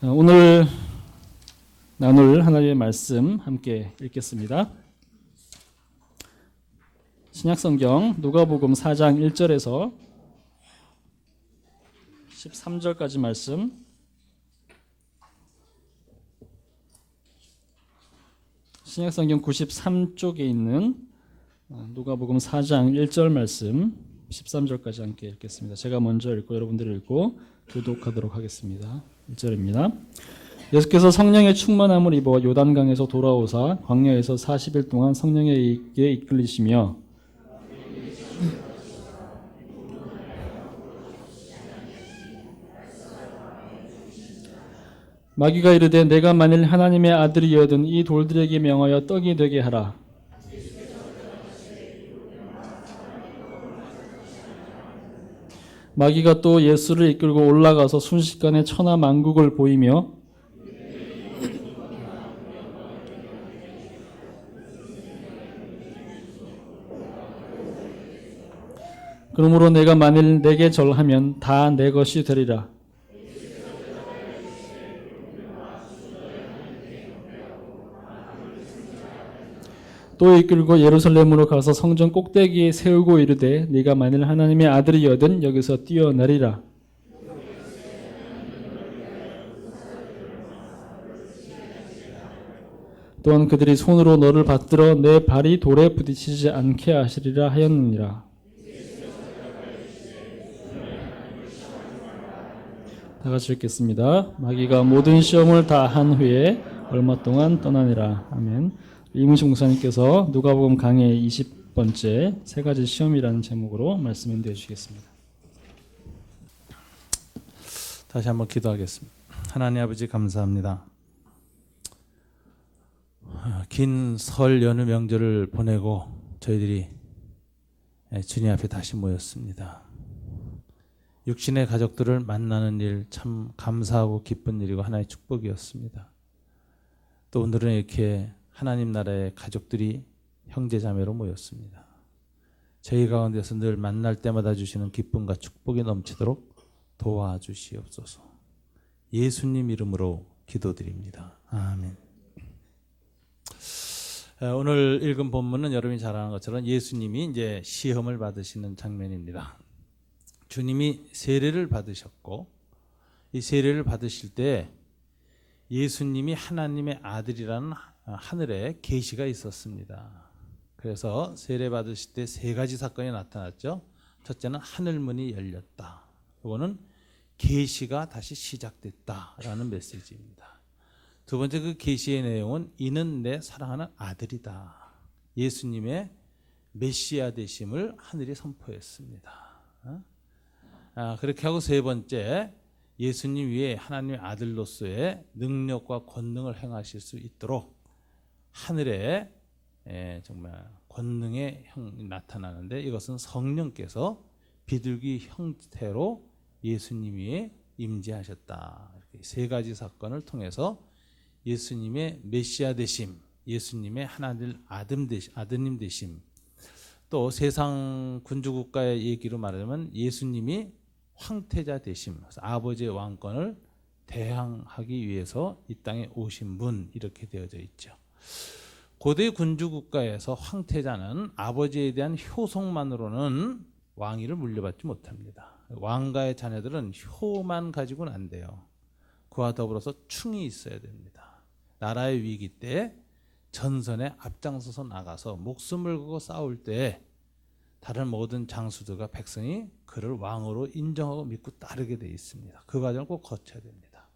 오늘 나눌 하나님의 말씀 함께 읽겠습니다. 신약성경 누가복음 4장 1절에서 13절까지 말씀, 신약성경 93쪽에 있는 누가복음 4장 1절 말씀 13절까지 함께 읽겠습니다. 제가 먼저 읽고 여러분들이 읽고 교독하도록 하겠습니다. 1절입니다. 예수께서 성령의 충만함을 입어 요단강에서 돌아오사 광야에서 40일 동안 성령에게 이끌리시며 마귀가 이르되 내가 만일 하나님의 아들이여든 이 돌들에게 명하여 떡이 되게 하라. 마귀가 또 예수를 이끌고 올라가서 순식간에 천하 만국을 보이며 그러므로 내가 만일 내게 절하면 다 내 것이 되리라. 또 이끌고 예루살렘으로 가서 성전 꼭대기에 세우고 이르되 네가 만일 하나님의 아들이여든 여기서 뛰어내리라. 또한 그들이 손으로 너를 받들어 내 발이 돌에 부딪히지 않게 하시리라 하였느니라. 다 같이 읽겠습니다. 마귀가 모든 시험을 다 한 후에 얼마 동안 떠나니라. 아멘. 이문식 목사님께서 누가복음 강해 20번째 세 가지 시험이라는 제목으로 말씀 인도해 주시겠습니다. 다시 한번 기도하겠습니다. 하나님 아버지 감사합니다. 긴 설 연휴 명절을 보내고 저희들이 주님 앞에 다시 모였습니다. 육신의 가족들을 만나는 일 참 감사하고 기쁜 일이고 하나의 축복이었습니다. 또 오늘은 이렇게 하나님 나라의 가족들이 형제자매로 모였습니다. 저희 가운데서 늘 만날 때마다 주시는 기쁨과 축복이 넘치도록 도와주시옵소서. 예수님 이름으로 기도드립니다. 아멘. 오늘 읽은 본문은 여러분이 잘 아는 것처럼 예수님이 이제 시험을 받으시는 장면입니다. 주님이 세례를 받으셨고 이 세례를 받으실 때 예수님이 하나님의 아들이라는 하늘에 계시가 있었습니다. 그래서 세례 받으실 때 세 가지 사건이 나타났죠. 첫째는 하늘문이 열렸다. 이거는 계시가 다시 시작됐다라는 메시지입니다. 두 번째 그 계시의 내용은 이는 내 사랑하는 아들이다. 예수님의 메시아 되심을 하늘이 선포했습니다. 그렇게 하고 세 번째, 예수님 위에 하나님의 아들로서의 능력과 권능을 행하실 수 있도록 하늘에 정말 권능의 형이 나타나는데 이것은 성령께서 비둘기 형태로 예수님 위에 임재하셨다. 이렇게 세 가지 사건을 통해서 예수님의 메시아 되심, 예수님의 하나님 아드님 되심, 또 세상 군주국가의 얘기로 말하자면 예수님이 황태자 되심, 아버지의 왕권을 대항하기 위해서 이 땅에 오신 분, 이렇게 되어져 있죠. 고대 군주국가에서 황태자는 아버지에 대한 효성만으로는 왕위를 물려받지 못합니다. 왕가의 자녀들은 효만 가지고는 안 돼요. 그와 더불어서 충이 있어야 됩니다. 나라의 위기 때 전선에 앞장서서 나가서 목숨을 걸고 싸울 때 다른 모든 장수들과 백성이 그를 왕으로 인정하고 믿고 따르게 되어 있습니다. 그 과정을 꼭 거쳐야 됩니다.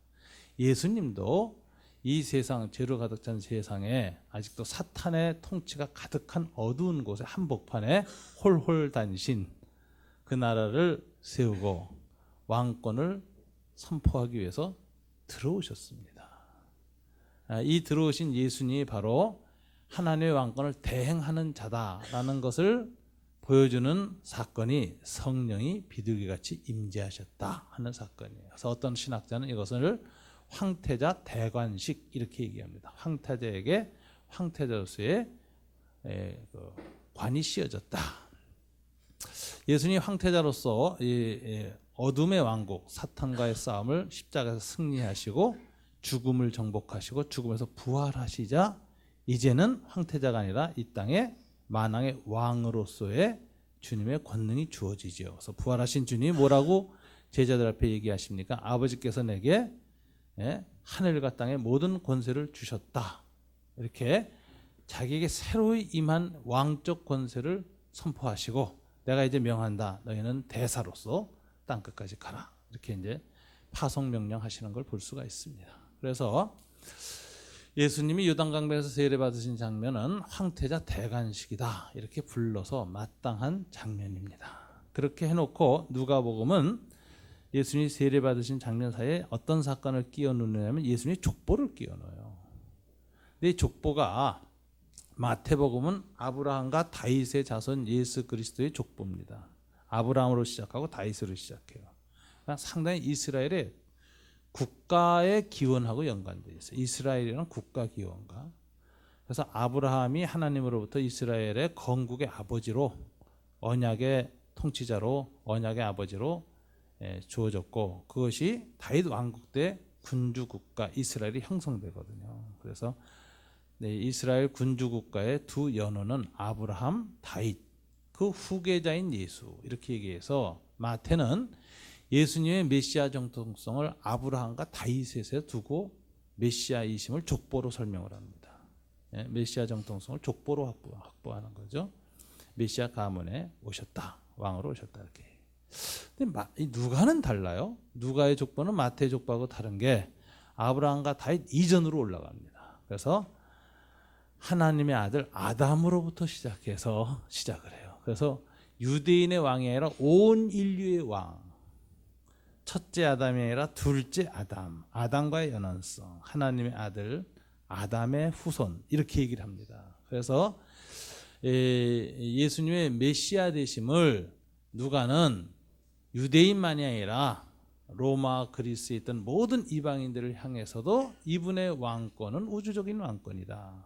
예수님도 이 세상, 죄로 가득 찬 세상에 아직도 사탄의 통치가 가득한 어두운 곳에 한복판에 홀홀 다니신 그 나라를 세우고 왕권을 선포하기 위해서 들어오셨습니다. 이 들어오신 예수님이 바로 하나님의 왕권을 대행하는 자다라는 것을 보여주는 사건이 성령이 비둘기같이 임재하셨다 하는 사건이에요. 그래서 어떤 신학자는 이것을 황태자 대관식 이렇게 얘기합니다. 황태자에게 황태자로서의 관이 씌워졌다. 예수님이 황태자로서 어둠의 왕국 사탄과의 싸움을 십자가에서 승리하시고 죽음을 정복하시고 죽음에서 부활하시자 이제는 황태자가 아니라 이 땅의 만왕의 왕으로서의 주님의 권능이 주어지죠. 그래서 부활하신 주님이 뭐라고 제자들 앞에 얘기하십니까? 아버지께서 내게 하늘과 땅의 모든 권세를 주셨다. 이렇게 자기에게 새로이 임한 왕적 권세를 선포하시고 내가 이제 명한다. 너희는 대사로서 땅 끝까지 가라. 이렇게 이제 파송 명령하시는 걸 볼 수가 있습니다. 그래서 예수님이 요단강변에서 세례 받으신 장면은 황태자 대관식이다. 이렇게 불러서 마땅한 장면입니다. 그렇게 해놓고 누가복음은 예수님이 세례 받으신 장면 사이에 어떤 사건을 끼워 넣느냐면 예수님이 족보를 끼워 넣어요. 근데 이 족보가 마태복음은 아브라함과 다윗의 자손 예수 그리스도의 족보입니다. 아브라함으로 시작하고 다윗으로 시작해요. 그러니까 상당히 이스라엘의 국가의 기원하고 연관되어 있어요. 이스라엘이라는 국가 기원과. 그래서 아브라함이 하나님으로부터 이스라엘의 건국의 아버지로 언약의 통치자로 언약의 아버지로 주어졌고 그것이 다윗 왕국 때 군주 국가 이스라엘이 형성되거든요. 그래서 이스라엘 군주 국가의 두 연호는 아브라함, 다윗, 그 후계자인 예수 이렇게 얘기해서 마태는 예수님의 메시아 정통성을 아브라함과 다윗에 두고 메시아이심을 족보로 설명을 합니다. 메시아 정통성을 족보로 확보하는 거죠. 메시아 가문에 오셨다. 왕으로 오셨다. 이렇게. 근데 누가는 달라요. 누가의 족보는 마태의 족보하고 다른 게 아브라함과 다윗 이전으로 올라갑니다. 그래서 하나님의 아들 아담으로부터 시작해서 시작을 해요. 그래서 유대인의 왕이 아니라 온 인류의 왕. 첫째 아담이 아니라 둘째 아담, 아담과의 연관성, 하나님의 아들, 아담의 후손 이렇게 얘기를 합니다. 그래서 예수님의 메시아 되심을 누가는 유대인만이 아니라 로마, 그리스에 있던 모든 이방인들을 향해서도 이분의 왕권은 우주적인 왕권이다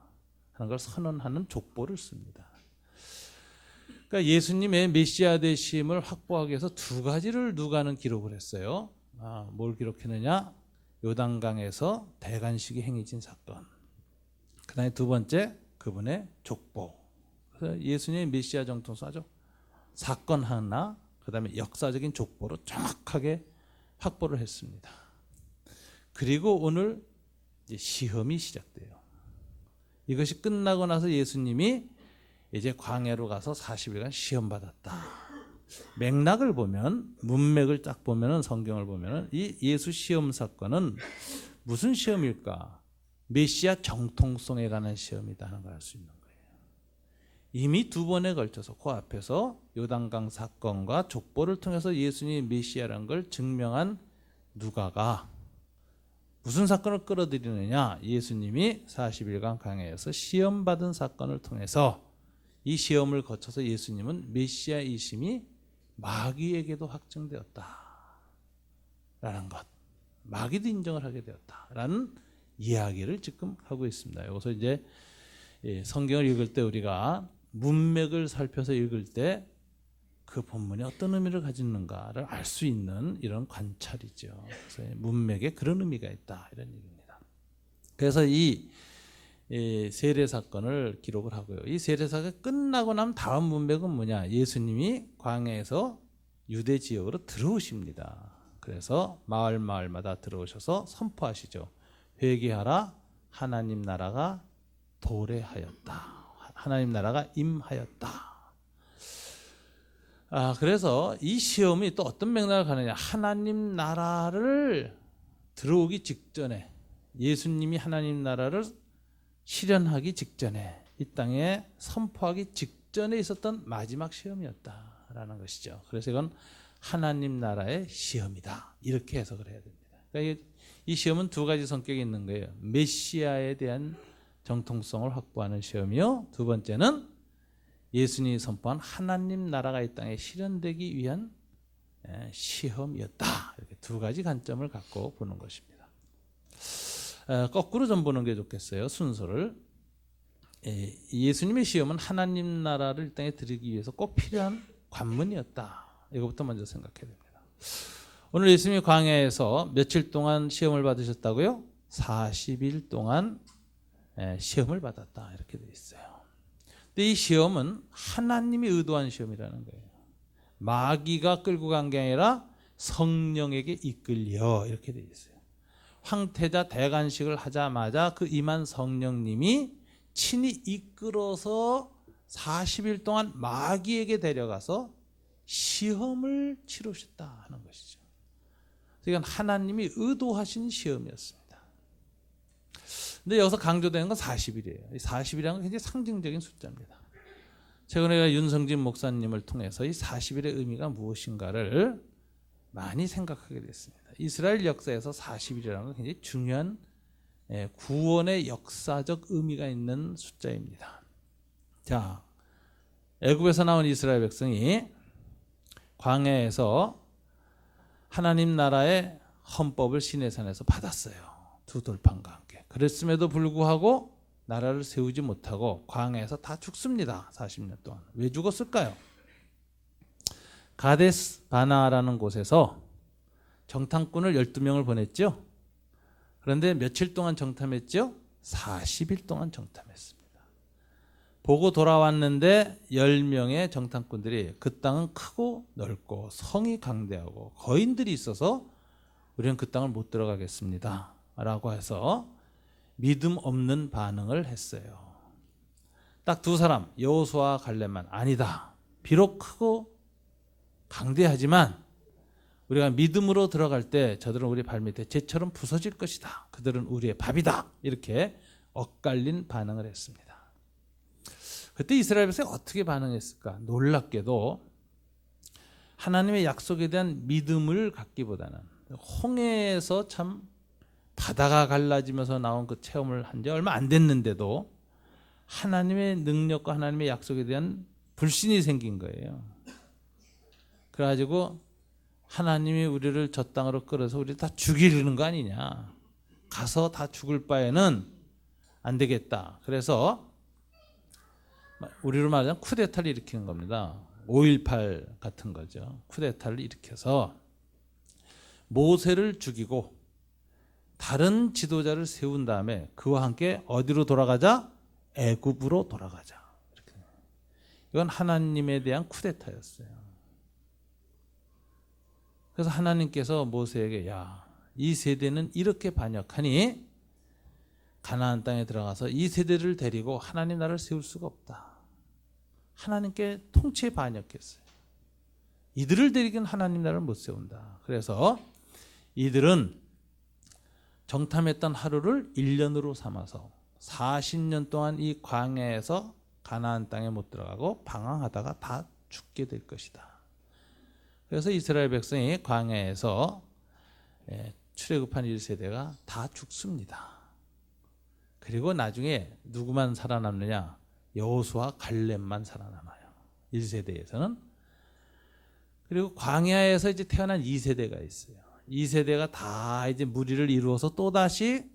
하는 걸 선언하는 족보를 씁니다. 그러니까 예수님의 메시아 되심을 확보하기 위해서 두 가지를 누가는 기록을 했어요. 뭘 기록했느냐? 요단강에서 대관식이 행해진 사건. 그 다음에 두 번째 그분의 족보. 그래서 예수님의 메시아 정통성 아주 사건 하나, 그 다음에 역사적인 족보로 정확하게 확보를 했습니다. 그리고 오늘 이제 시험이 시작돼요. 이것이 끝나고 나서 예수님이 이제 광야로 가서 40일간 시험받았다. 맥락을 보면 문맥을 딱 보면은 성경을 보면은 이 예수 시험 사건은 무슨 시험일까? 메시아 정통성에 관한 시험이다 하는 걸 알 수 있는 거예요. 이미 두 번에 걸쳐서 그 앞에서 요단강 사건과 족보를 통해서 예수님이 메시아라는 걸 증명한 누가가 무슨 사건을 끌어들이느냐? 예수님이 40일간 광야에서 시험받은 사건을 통해서 이 시험을 거쳐서 예수님은 메시아이심이 마귀에게도 확증되었다라는 것, 마귀도 인정을 하게 되었다라는 이야기를 지금 하고 있습니다. 여기서 이제 성경을 읽을 때 우리가 문맥을 살펴서 읽을 때 그 본문이 어떤 의미를 가지는가를 알 수 있는 이런 관찰이죠. 그래서 문맥에 그런 의미가 있다 이런 얘기입니다. 그래서 이 세례 사건을 기록을 하고요. 이 세례 사건이 끝나고 나면 다음 문맥은 뭐냐? 예수님이 광야에서 유대 지역으로 들어오십니다. 그래서 마을마다 들어오셔서 선포하시죠. 회개하라, 하나님 나라가 도래하였다. 하나님 나라가 임하였다. 그래서 이 시험이 또 어떤 맥락을 가느냐? 하나님 나라를 들어오기 직전에 예수님이 하나님 나라를 실현하기 직전에 이 땅에 선포하기 직전에 있었던 마지막 시험이었다라는 것이죠. 그래서 이건 하나님 나라의 시험이다 이렇게 해석을 해야 됩니다. 그러니까 이 시험은 두 가지 성격이 있는 거예요. 메시아에 대한 정통성을 확보하는 시험이요. 두 번째는 예수님이 선포한 하나님 나라가 이 땅에 실현되기 위한 시험이었다. 이렇게 두 가지 관점을 갖고 보는 것입니다. 거꾸로 좀 보는 게 좋겠어요. 순서를. 예수님의 시험은 하나님 나라를 이 땅에 들이기 위해서 꼭 필요한 관문이었다. 이것부터 먼저 생각해야 됩니다. 오늘 예수님이 광야에서 며칠 동안 시험을 받으셨다고요? 40일 동안 시험을 받았다 이렇게 돼 있어요. 근데 이 시험은 하나님이 의도한 시험이라는 거예요. 마귀가 끌고 간 게 아니라 성령에게 이끌려 이렇게 돼 있어요. 황태자 대관식을 하자마자 그 임한 성령님이 친히 이끌어서 40일 동안 마귀에게 데려가서 시험을 치르셨다 하는 것이죠. 이건 하나님이 의도하신 시험이었습니다. 근데 여기서 강조되는 건 40일이에요. 이 40일이라는 건 굉장히 상징적인 숫자입니다. 최근에 윤성진 목사님을 통해서 이 40일의 의미가 무엇인가를 많이 생각하게 됐습니다. 이스라엘 역사에서 40일이라는 건 굉장히 중요한 구원의 역사적 의미가 있는 숫자입니다. 자, 애굽에서 나온 이스라엘 백성이 광야에서 하나님 나라의 헌법을 시내산에서 받았어요. 두 돌판과 함께. 그랬음에도 불구하고 나라를 세우지 못하고 광야에서 다 죽습니다. 40년 동안. 왜 죽었을까요? 가데스 바나라는 곳에서 정탐꾼을 12명을 보냈죠. 그런데 며칠 동안 정탐했죠? 40일 동안 정탐했습니다. 보고 돌아왔는데 10명의 정탐꾼들이 그 땅은 크고 넓고 성이 강대하고 거인들이 있어서 우리는 그 땅을 못 들어가겠습니다 라고 해서 믿음 없는 반응을 했어요. 딱 두 사람, 여호수아와 갈렙만 아니다. 비록 크고 강대하지만 우리가 믿음으로 들어갈 때 저들은 우리 발밑에 재처럼 부서질 것이다. 그들은 우리의 밥이다. 이렇게 엇갈린 반응을 했습니다. 그때 이스라엘 백성이 어떻게 반응했을까? 놀랍게도 하나님의 약속에 대한 믿음을 갖기보다는 홍해에서 참 바다가 갈라지면서 나온 그 체험을 한 지 얼마 안 됐는데도 하나님의 능력과 하나님의 약속에 대한 불신이 생긴 거예요. 그래가지고 하나님이 우리를 저 땅으로 끌어서 우리 다 죽이려는 거 아니냐. 가서 다 죽을 바에는 안 되겠다. 그래서 우리로 말하자면 쿠데타를 일으키는 겁니다. 5.18 같은 거죠. 쿠데타를 일으켜서 모세를 죽이고 다른 지도자를 세운 다음에 그와 함께 어디로 돌아가자? 애굽으로 돌아가자. 이렇게. 이건 하나님에 대한 쿠데타였어요. 그래서 하나님께서 모세에게 야, 이 세대는 이렇게 반역하니 가나안 땅에 들어가서 이 세대를 데리고 하나님 나라를 세울 수가 없다. 하나님께 통치에 반역했어요. 이들을 데리고는 하나님 나라를 못 세운다. 그래서 이들은 정탐했던 하루를 1년으로 삼아서 40년 동안 이 광야에서 가나안 땅에 못 들어가고 방황하다가 다 죽게 될 것이다. 그래서 이스라엘 백성이 광야에서 출애굽한 1세대가 다 죽습니다. 그리고 나중에 누구만 살아남느냐? 여호수아 갈렙만 살아남아요. 1세대에서는. 그리고 광야에서 이제 태어난 2세대가 있어요. 2세대가 다 이제 무리를 이루어서 또다시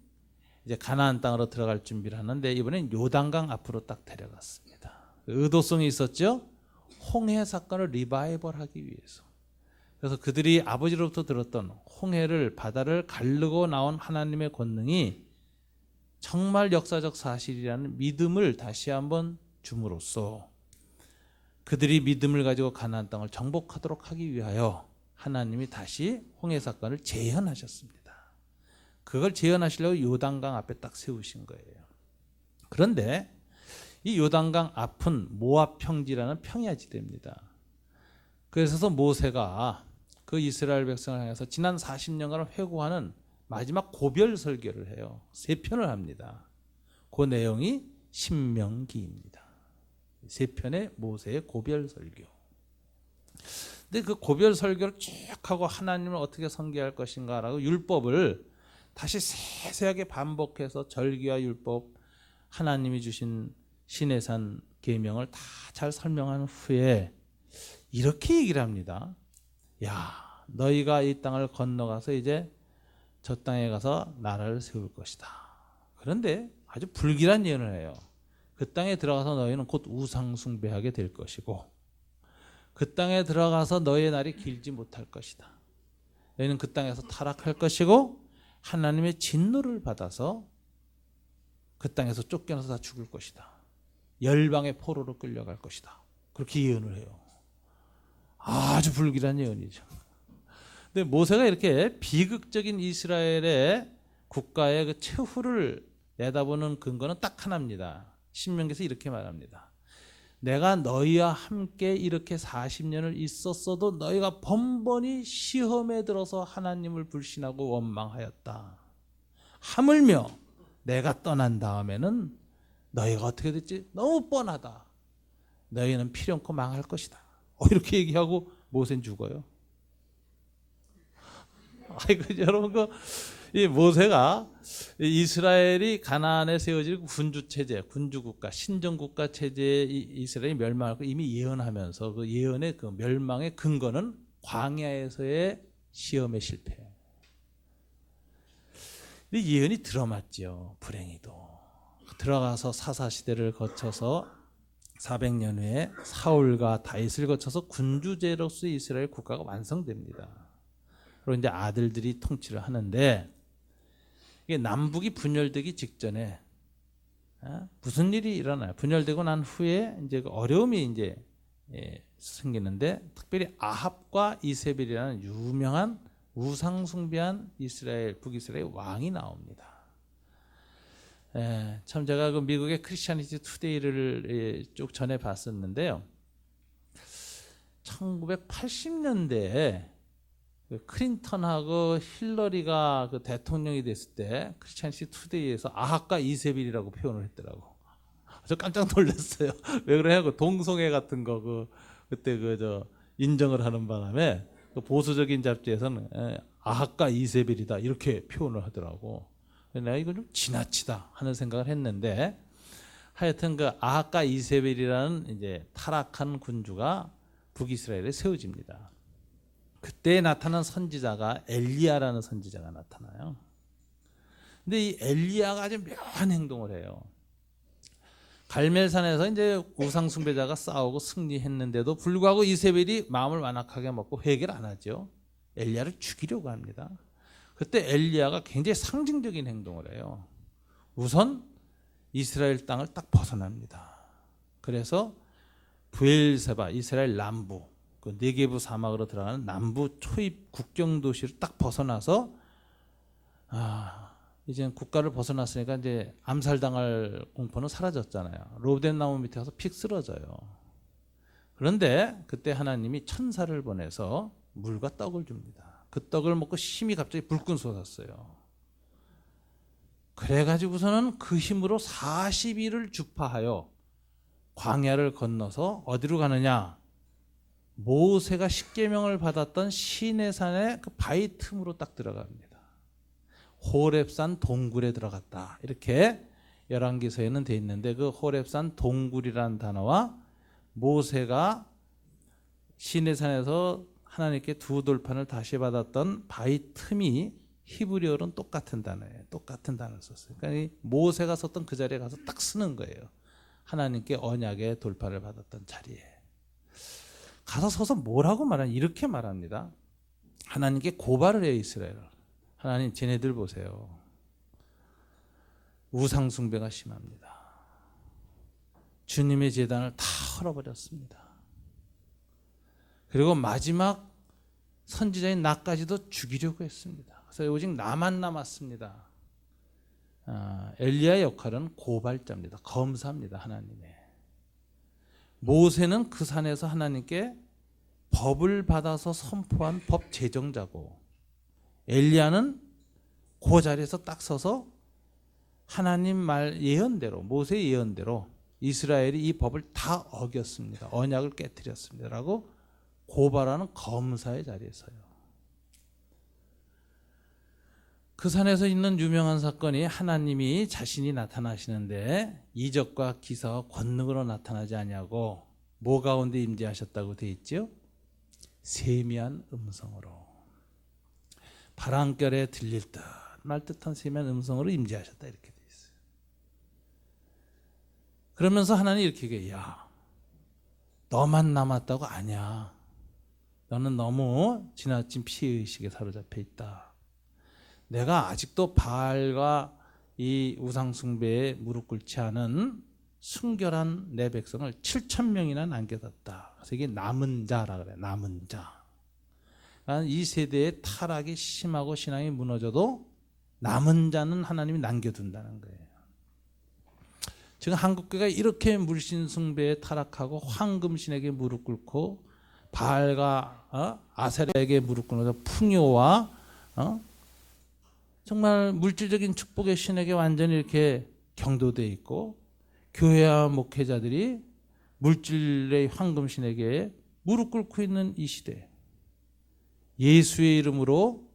이제 가나안 땅으로 들어갈 준비를 하는데 이번엔 요단강 앞으로 딱 데려갔습니다. 의도성이 있었죠. 홍해 사건을 리바이벌하기 위해서. 그래서 그들이 아버지로부터 들었던 홍해를 바다를 가르고 나온 하나님의 권능이 정말 역사적 사실이라는 믿음을 다시 한번 줌으로써 그들이 믿음을 가지고 가나안 땅을 정복하도록 하기 위하여 하나님이 다시 홍해 사건을 재현하셨습니다. 그걸 재현하시려고 요단강 앞에 딱 세우신 거예요. 그런데 이 요단강 앞은 모압 평지라는 평야지대입니다. 그래서 모세가 그 이스라엘 백성을 향해서 지난 40년간 회고하는 마지막 고별 설교를 해요. 3편을 합니다. 그 내용이 신명기입니다. 3편의 모세의 고별 설교. 근데 그 고별 설교를 쭉 하고 하나님을 어떻게 섬겨야 할 것인가라고 율법을 다시 세세하게 반복해서 절기와 율법, 하나님이 주신 시내산 계명을 다 잘 설명한 후에 이렇게 얘기를 합니다. 야, 너희가 이 땅을 건너가서 이제 저 땅에 가서 나라를 세울 것이다. 그런데 아주 불길한 예언을 해요. 그 땅에 들어가서 너희는 곧 우상 숭배하게 될 것이고 그 땅에 들어가서 너희의 날이 길지 못할 것이다. 너희는 그 땅에서 타락할 것이고 하나님의 진노를 받아서 그 땅에서 쫓겨나서 다 죽을 것이다. 열방의 포로로 끌려갈 것이다. 그렇게 예언을 해요. 아주 불길한 예언이죠. 근데 모세가 이렇게 비극적인 이스라엘의 국가의 그 최후를 내다보는 근거는 딱 하나입니다. 신명기에서 이렇게 말합니다. 내가 너희와 함께 이렇게 40년을 있었어도 너희가 번번이 시험에 들어서 하나님을 불신하고 원망하였다. 하물며 내가 떠난 다음에는 너희가 어떻게 됐지? 너무 뻔하다. 너희는 필연코 망할 것이다. 이렇게 얘기하고 모세는 죽어요. 아이고 여러분, 이 모세가 이스라엘이 가나안에 세워질 군주 체제, 군주 국가, 신정 국가 체제에 이스라엘이 멸망할 거 이미 예언하면서 그 예언의 그 멸망의 근거는 광야에서의 시험의 실패. 이 예언이 들어맞죠. 불행히도 들어가서 사사 시대를 거쳐서 400년 후에 사울과 다윗을 거쳐서 군주제로서 이스라엘 국가가 완성됩니다. 그리고 이제 아들들이 통치를 하는데 이게 남북이 분열되기 직전에 무슨 일이 일어나요? 분열되고 난 후에 이제 어려움이 이제 생기는데 특별히 아합과 이세벨이라는 유명한 우상 숭배한 이스라엘 북이스라엘 왕이 나옵니다. 참 제가 그 미국의 크리스천니티 투데이를 쭉 전에 봤었는데요. 1980년대에 그 클린턴하고 힐러리가 그 대통령이 됐을 때 크리스천니티 투데이에서 아합과 이세벨이라고 표현을 했더라고. 저 깜짝 놀랐어요. 왜 그러냐고 동성애 같은 거 그때 인정을 하는 바람에 그 보수적인 잡지에서는 아합과 이세벨이다 이렇게 표현을 하더라고. 내가 이거 좀 지나치다 하는 생각을 했는데 하여튼 그 아합과 이세벨이라는 이제 타락한 군주가 북이스라엘에 세워집니다. 그때 나타난 선지자가 엘리야라는 선지자가 나타나요. 근데 이 엘리야가 아주 묘한 행동을 해요. 갈멜산에서 이제 우상 숭배자가 싸우고 승리했는데도 불구하고 이세벨이 마음을 완악하게 먹고 회개를 안 하죠. 엘리야를 죽이려고 합니다. 그때 엘리야가 굉장히 상징적인 행동을 해요. 우선 이스라엘 땅을 딱 벗어납니다. 그래서 브엘세바, 이스라엘 남부, 그 네게부 사막으로 들어가는 남부 초입 국경 도시를 딱 벗어나서 이제 국가를 벗어났으니까 이제 암살당할 공포는 사라졌잖아요. 로덴 나무 밑에서 픽 쓰러져요. 그런데 그때 하나님이 천사를 보내서 물과 떡을 줍니다. 그 떡을 먹고 심히 갑자기 불끈 솟았어요. 그래가지고서는 그 힘으로 40일을 주파하여 광야를 건너서 어디로 가느냐? 모세가 십계명을 받았던 시내산의 그 바위 틈으로 딱 들어갑니다. 호렙산 동굴에 들어갔다. 이렇게 열왕기서에는 돼 있는데 그 호렙산 동굴이라는 단어와 모세가 시내산에서 하나님께 두 돌판을 다시 받았던 바위 틈이 히브리어로는 똑같은 단어예요. 똑같은 단어를 썼어요. 그러니까 모세가 썼던 그 자리에 가서 딱 쓰는 거예요. 하나님께 언약의 돌판을 받았던 자리에 가서 서서 뭐라고 말하냐? 이렇게 말합니다. 하나님께 고발을 해요. 이스라엘을. 하나님 쟤네들 보세요. 우상 숭배가 심합니다. 주님의 제단을 다 헐어버렸습니다. 그리고 마지막 선지자인 나까지도 죽이려고 했습니다. 그래서 오직 나만 남았습니다. 엘리야의 역할은 고발자입니다. 검사입니다. 하나님의. 모세는 그 산에서 하나님께 법을 받아서 선포한 법 제정자고 엘리야는 그 자리에서 딱 서서 하나님 말 예언대로 모세 예언대로 이스라엘이 이 법을 다 어겼습니다. 언약을 깨뜨렸습니다. 라고 고발하는 검사의 자리에 서요. 그 산에서 있는 유명한 사건이 하나님이 자신이 나타나시는데 이적과 기사와 권능으로 나타나지 아니하고 뭐 가운데 임재하셨다고 되어 있죠? 세미한 음성으로 바람결에 들릴 듯 말 듯한 세미한 음성으로 임재하셨다 이렇게 되어 있어요. 그러면서 하나님이 이렇게 얘기해요. 야, 너만 남았다고 아니야. 너는 너무 지나친 피해의식에 사로잡혀 있다. 내가 아직도 바알과 이 우상 숭배에 무릎 꿇지 않은 순결한 내 백성을 7,000명이나 남겨뒀다. 그래서 이게 남은 자라 그래. 남은 자. 그러니까 이 세대의 타락이 심하고 신앙이 무너져도 남은 자는 하나님이 남겨둔다는 거예요. 지금 한국교회가 이렇게 물신 숭배에 타락하고 황금신에게 무릎 꿇고 바알과 아세라에게 무릎 꿇어서 풍요와 정말 물질적인 축복의 신에게 완전히 이렇게 경도되어 있고, 교회와 목회자들이 물질의 황금신에게 무릎 꿇고 있는 이 시대, 예수의 이름으로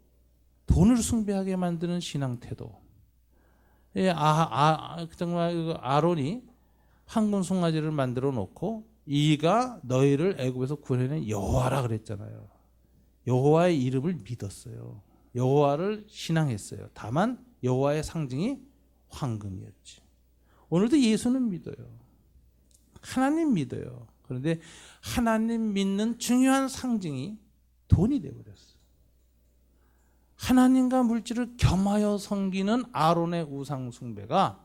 돈을 숭배하게 만드는 신앙 태도. 정말 아론이 황금 송아지를 만들어 놓고 이가 너희를 애굽에서 구원해낸 여호와라 그랬잖아요. 여호와의 이름을 믿었어요. 여호와를 신앙했어요. 다만 여호와의 상징이 황금이었지. 오늘도 예수는 믿어요. 하나님 믿어요. 그런데 하나님 믿는 중요한 상징이 돈이 되어버렸어요. 하나님과 물질을 겸하여 섬기는 아론의 우상 숭배가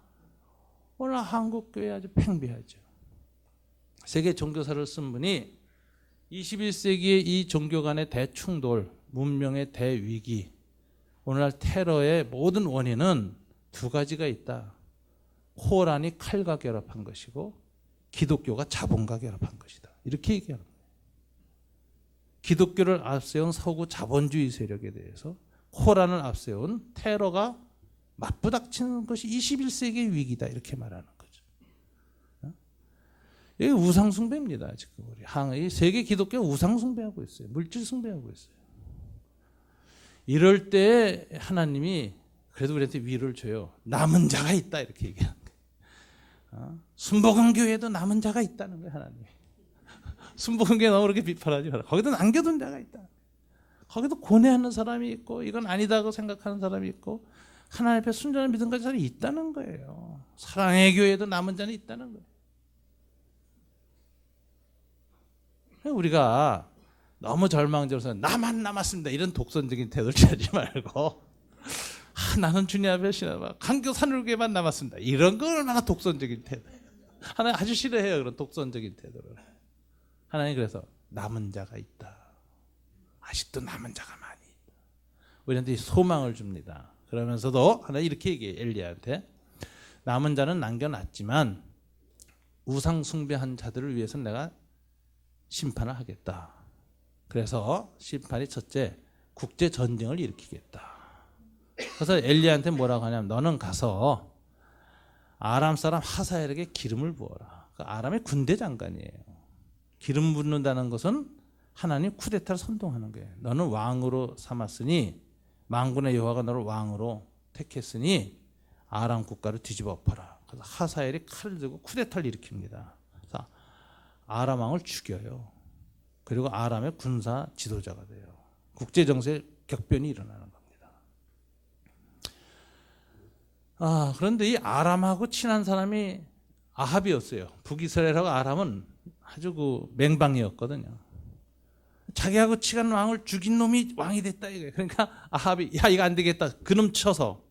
오늘 한국 교회에 아주 팽배하죠. 세계 종교사를 쓴 분이 21세기의 이 종교 간의 대충돌, 문명의 대위기, 오늘날 테러의 모든 원인은 두 가지가 있다. 코란이 칼과 결합한 것이고 기독교가 자본과 결합한 것이다. 이렇게 얘기하는 거예요. 기독교를 앞세운 서구 자본주의 세력에 대해서 코란을 앞세운 테러가 맞부닥치는 것이 21세기의 위기다. 이렇게 말하는 거죠. 이게 우상숭배입니다. 지금 우리 세계 기독교가 우상숭배하고 있어요. 물질숭배하고 있어요. 이럴 때 하나님이 그래도 우리한테 위로를 줘요. 남은 자가 있다. 이렇게 얘기하는 거예요. 순복음 교회에도 남은 자가 있다는 거예요. 하나님이. 순복음 교회 너무 그렇게 비판하지 마라. 거기도 남겨둔 자가 있다. 거기도 고뇌하는 사람이 있고 이건 아니다고 생각하는 사람이 있고 하나님 앞에 순전한 믿음 가진 사람이 있다는 거예요. 사랑의 교회에도 남은 자는 있다는 거예요. 우리가 너무 절망적으로 나만 남았습니다. 이런 독선적인 태도를 취하지 말고 나는 주님 앞에 강교 산울교회만 남았습니다. 이런 건 얼마나 독선적인 태도예요. 하나님 아주 싫어해요. 그런 독선적인 태도를. 하나님 그래서 남은 자가 있다. 아직도 남은 자가 많이 있다. 우리한테 소망을 줍니다. 그러면서도 하나 이렇게 얘기해. 엘리야한테 남은 자는 남겨놨지만 우상 숭배한 자들을 위해서는 내가 심판을 하겠다. 그래서 심판이 첫째 국제 전쟁을 일으키겠다. 그래서 엘리야한테 뭐라고 하냐면 너는 가서 아람 사람 하사엘에게 기름을 부어라. 그 아람의 군대 장관이에요. 기름 붓는다는 것은 하나님 쿠데타를 선동하는 거예요. 너는 왕으로 삼았으니 만군의 여호와가 너를 왕으로 택했으니 아람 국가를 뒤집어 엎어라. 그래서 하사엘이 칼을 들고 쿠데타를 일으킵니다. 그래서 아람 왕을 죽여요. 그리고 아람의 군사 지도자가 돼요. 국제 정세에 격변이 일어나는 겁니다. 그런데 이 아람하고 친한 사람이 아합이었어요. 북이스라엘하고 아람은 아주 맹방이었거든요. 자기하고 친한 왕을 죽인 놈이 왕이 됐다 이거예요. 그러니까 아합이 야 이거 안 되겠다. 그놈 쳐서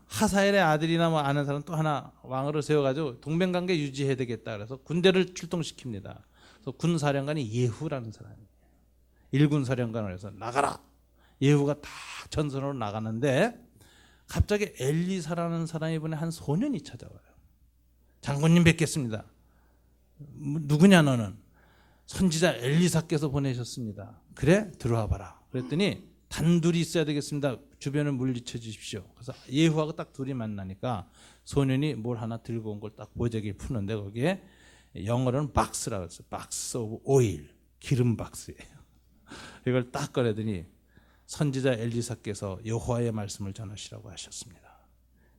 하사엘의 아들이나 뭐 아는 사람 또 하나 왕으로 세워가지고 동맹관계 유지해야 되겠다. 그래서 군대를 출동시킵니다. 그래서 군사령관이 예후라는 사람이에요. 일군 사령관을 해서 나가라. 예후가 딱 전선으로 나가는데 갑자기 엘리사라는 사람이 이번에 한 소년이 찾아와요. 장군님 뵙겠습니다. 누구냐 너는? 선지자 엘리사께서 보내셨습니다. 그래 들어와 봐라. 그랬더니 단둘이 있어야 되겠습니다. 주변을 물리쳐 주십시오. 그래서 예후하고 딱 둘이 만나니까 소년이 뭘 하나 들고 온 걸 딱 보자기에 푸는데 거기에 영어로는 박스라고 했어요. 박스 오브 오일, 기름 박스예요. 이걸 딱 꺼내더니 선지자 엘리사께서 여호와의 말씀을 전하시라고 하셨습니다.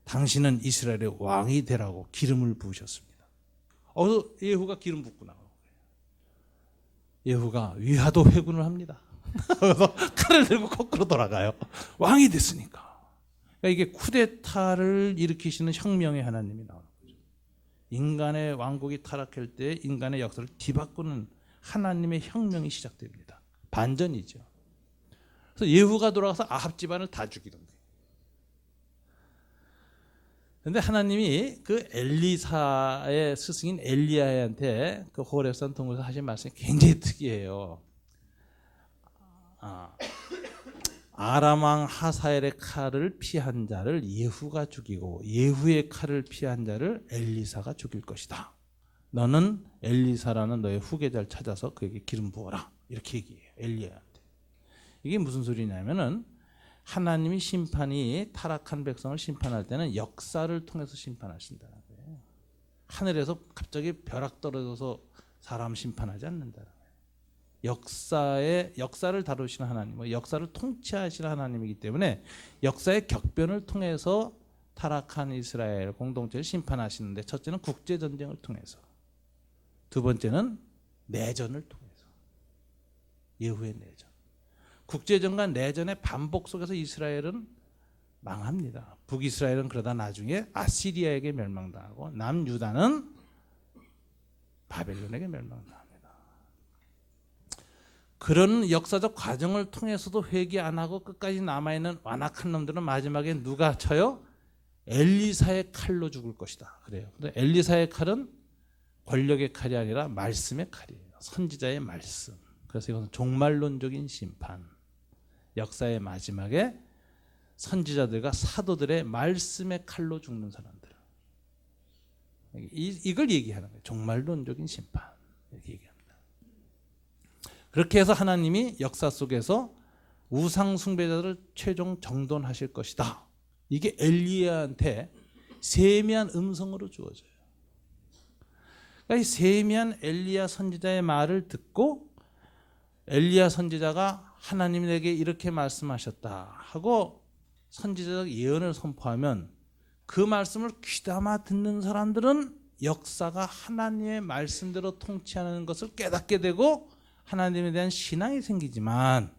당신은 이스라엘의 왕이 되라고 기름을 부으셨습니다. 예후가 기름 붓고 나오는 거예요. 예후가 위화도 회군을 합니다. 그래서 칼을 들고 거꾸로 돌아가요. 왕이 됐으니까. 그러니까 이게 쿠데타를 일으키시는 혁명의 하나님이 나오는 거죠. 인간의 왕국이 타락할 때 인간의 역사를 뒤바꾸는 하나님의 혁명이 시작됩니다. 반전이죠. 그래서 예후가 돌아가서 아합 집안을 다 죽이는 거예요. 그런데 하나님이 그 엘리사의 스승인 엘리야한테 그 호렙산 동굴에서 하신 말씀이 굉장히 특이해요. 아람 왕 하사엘의 칼을 피한 자를 예후가 죽이고 예후의 칼을 피한 자를 엘리사가 죽일 것이다. 너는 엘리사라는 너의 후계자를 찾아서 그에게 기름 부어라. 이렇게 얘기해요. 엘리야한테. 이게 무슨 소리냐면은 하나님이 심판이 타락한 백성을 심판할 때는 역사를 통해서 심판하신다는 거예요. 하늘에서 갑자기 벼락 떨어져서 사람 심판하지 않는다는 거예요. 역사를 다루시는 하나님, 역사를 통치하시는 하나님이기 때문에 역사의 격변을 통해서 타락한 이스라엘 공동체를 심판하시는데, 첫째는 국제 전쟁을 통해서, 두 번째는 내전을 통해서, 예후의 내전. 국제전과 내전의 반복 속에서 이스라엘은 망합니다. 북이스라엘은 그러다 나중에 아시리아에게 멸망당하고 남유다는 바벨론에게 멸망당합니다. 그런 역사적 과정을 통해서도 회개 안 하고 끝까지 남아있는 완악한 놈들은 마지막에 누가 쳐요? 엘리사의 칼로 죽을 것이다. 그래요. 근데 엘리사의 칼은 권력의 칼이 아니라 말씀의 칼이에요. 선지자의 말씀. 그래서 이것은 종말론적인 심판. 역사의 마지막에 선지자들과 사도들의 말씀의 칼로 죽는 사람들. 이걸 얘기하는 거예요. 종말론적인 심판. 이렇게 얘기합니다. 그렇게 해서 하나님이 역사 속에서 우상 숭배자들을 최종 정돈하실 것이다. 이게 엘리야한테 세미한 음성으로 주어져요. 그러니까 이 세미한 엘리야 선지자의 말을 듣고 엘리야 선지자가 하나님이 내게 이렇게 말씀하셨다 하고 선지자적 예언을 선포하면 그 말씀을 귀담아 듣는 사람들은 역사가 하나님의 말씀대로 통치하는 것을 깨닫게 되고 하나님에 대한 신앙이 생기지만,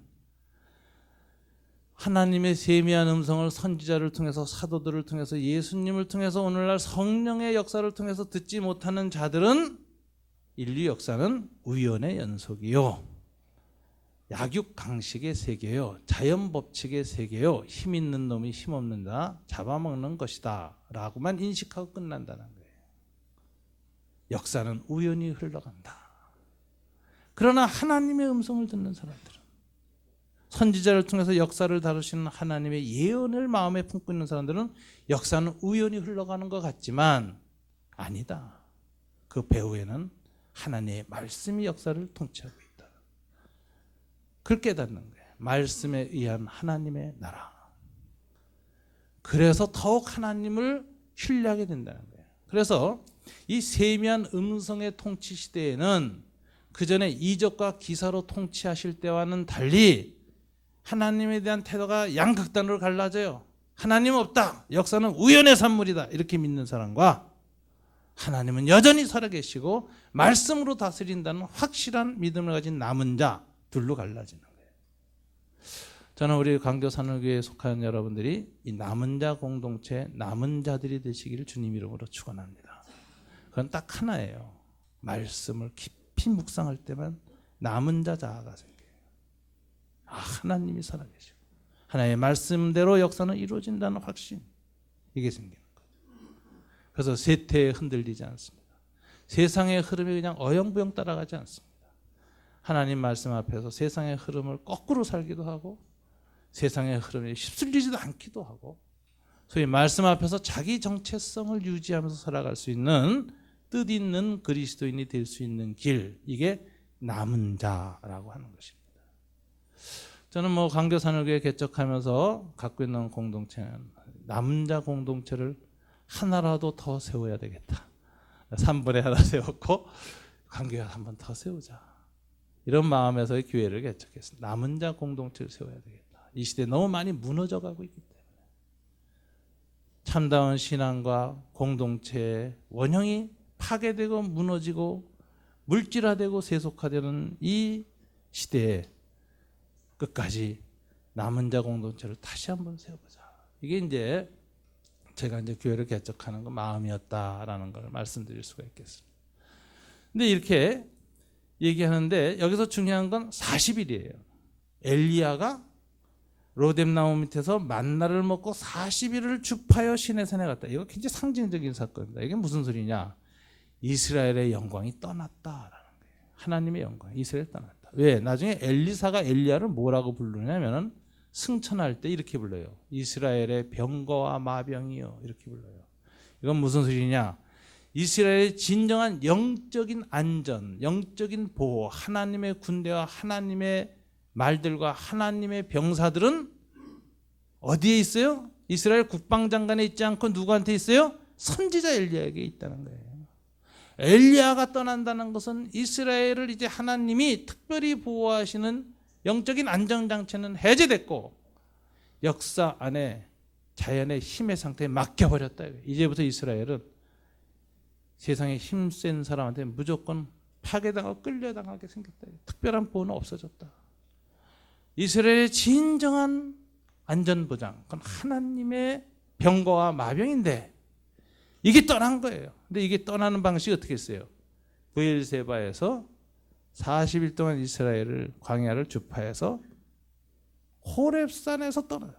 하나님의 세미한 음성을 선지자를 통해서, 사도들을 통해서, 예수님을 통해서, 오늘날 성령의 역사를 통해서 듣지 못하는 자들은 인류 역사는 우연의 연속이요, 약육강식의 세계요, 자연법칙의 세계요, 힘 있는 놈이 힘 없는 자 잡아먹는 것이다 라고만 인식하고 끝난다는 거예요. 역사는 우연히 흘러간다. 그러나 하나님의 음성을 듣는 사람들은, 선지자를 통해서 역사를 다루시는 하나님의 예언을 마음에 품고 있는 사람들은 역사는 우연히 흘러가는 것 같지만 아니다. 그 배후에는 하나님의 말씀이 역사를 통치하고 있다. 그걸 깨닫는 거예요. 말씀에 의한 하나님의 나라. 그래서 더욱 하나님을 신뢰하게 된다는 거예요. 그래서 이 세미한 음성의 통치 시대에는 그전에 이적과 기사로 통치하실 때와는 달리 하나님에 대한 태도가 양극단으로 갈라져요. 하나님 없다, 역사는 우연의 산물이다, 이렇게 믿는 사람과 하나님은 여전히 살아계시고 말씀으로 다스린다는 확실한 믿음을 가진 남은 자 둘로 갈라지는 거예요. 저는 우리 강교산울교회에 속한 여러분들이 이 남은 자 공동체, 남은 자들이 되시기를 주님 이름으로 축원합니다. 그건 딱 하나예요. 말씀을 깊이 묵상할 때만 남은 자 자아가 생겨요. 하나님이 살아계시고 하나님의 말씀대로 역사는 이루어진다는 확신, 이게 생기는 거예요. 그래서 세태에 흔들리지 않습니다. 세상의 흐름이 그냥 어영부영 따라가지 않습니다. 하나님 말씀 앞에서 세상의 흐름을 거꾸로 살기도 하고 세상의 흐름에 휩쓸리지도 않기도 하고, 소위 말씀 앞에서 자기 정체성을 유지하면서 살아갈 수 있는 뜻 있는 그리스도인이 될 수 있는 길, 이게 남은 자라고 하는 것입니다. 저는 강교산울교회 개척하면서 갖고 있는 공동체는 남은 자 공동체를 하나라도 더 세워야 되겠다. 3분에 하나 세웠고 강교회 한 번 더 세우자, 이런 마음에서 교회를 개척했습니다. 남은 자 공동체를 세워야 되겠다. 이 시대에 너무 많이 무너져가고 있기 때문에 참다운 신앙과 공동체의 원형이 파괴되고 무너지고 물질화되고 세속화되는 이 시대에 끝까지 남은 자 공동체를 다시 한번 세워보자. 이게 이제 제가 이제 교회를 개척하는 그 마음이었다라는 걸 말씀드릴 수가 있겠습니다. 근데 이렇게 얘기하는데 여기서 중요한 건 40일이에요. 엘리야가 로뎀나무 밑에서 만나를 먹고 40일을 주파여 시내산에 갔다. 이거 굉장히 상징적인 사건입니다. 이게 무슨 소리냐? 이스라엘의 영광이 떠났다라는 거예요. 하나님의 영광, 이스라엘 떠났다. 왜? 나중에 엘리사가 엘리야를 뭐라고 부르냐면은 승천할 때 이렇게 불러요. 이스라엘의 병거와 마병이요, 이렇게 불러요. 이건 무슨 소리냐? 이스라엘의 진정한 영적인 안전, 영적인 보호, 하나님의 군대와 하나님의 말들과 하나님의 병사들은 어디에 있어요? 이스라엘 국방장관에 있지 않고 누구한테 있어요? 선지자 엘리야에게 있다는 거예요. 엘리야가 떠난다는 것은 이스라엘을 이제 하나님이 특별히 보호하시는 영적인 안정장치는 해제됐고 역사 안에 자연의 힘의 상태에 맡겨버렸다. 이제부터 이스라엘은 세상에 힘센 사람한테 무조건 파괴당하고 끌려당하게 생겼다. 특별한 보호는 없어졌다. 이스라엘의 진정한 안전보장, 그건 하나님의 병거와 마병인데 이게 떠난 거예요. 근데 이게 떠나는 방식이 어떻게 했어요? 브엘세바에서 40일 동안 이스라엘을 광야를 주파해서 호렙산에서 떠나요.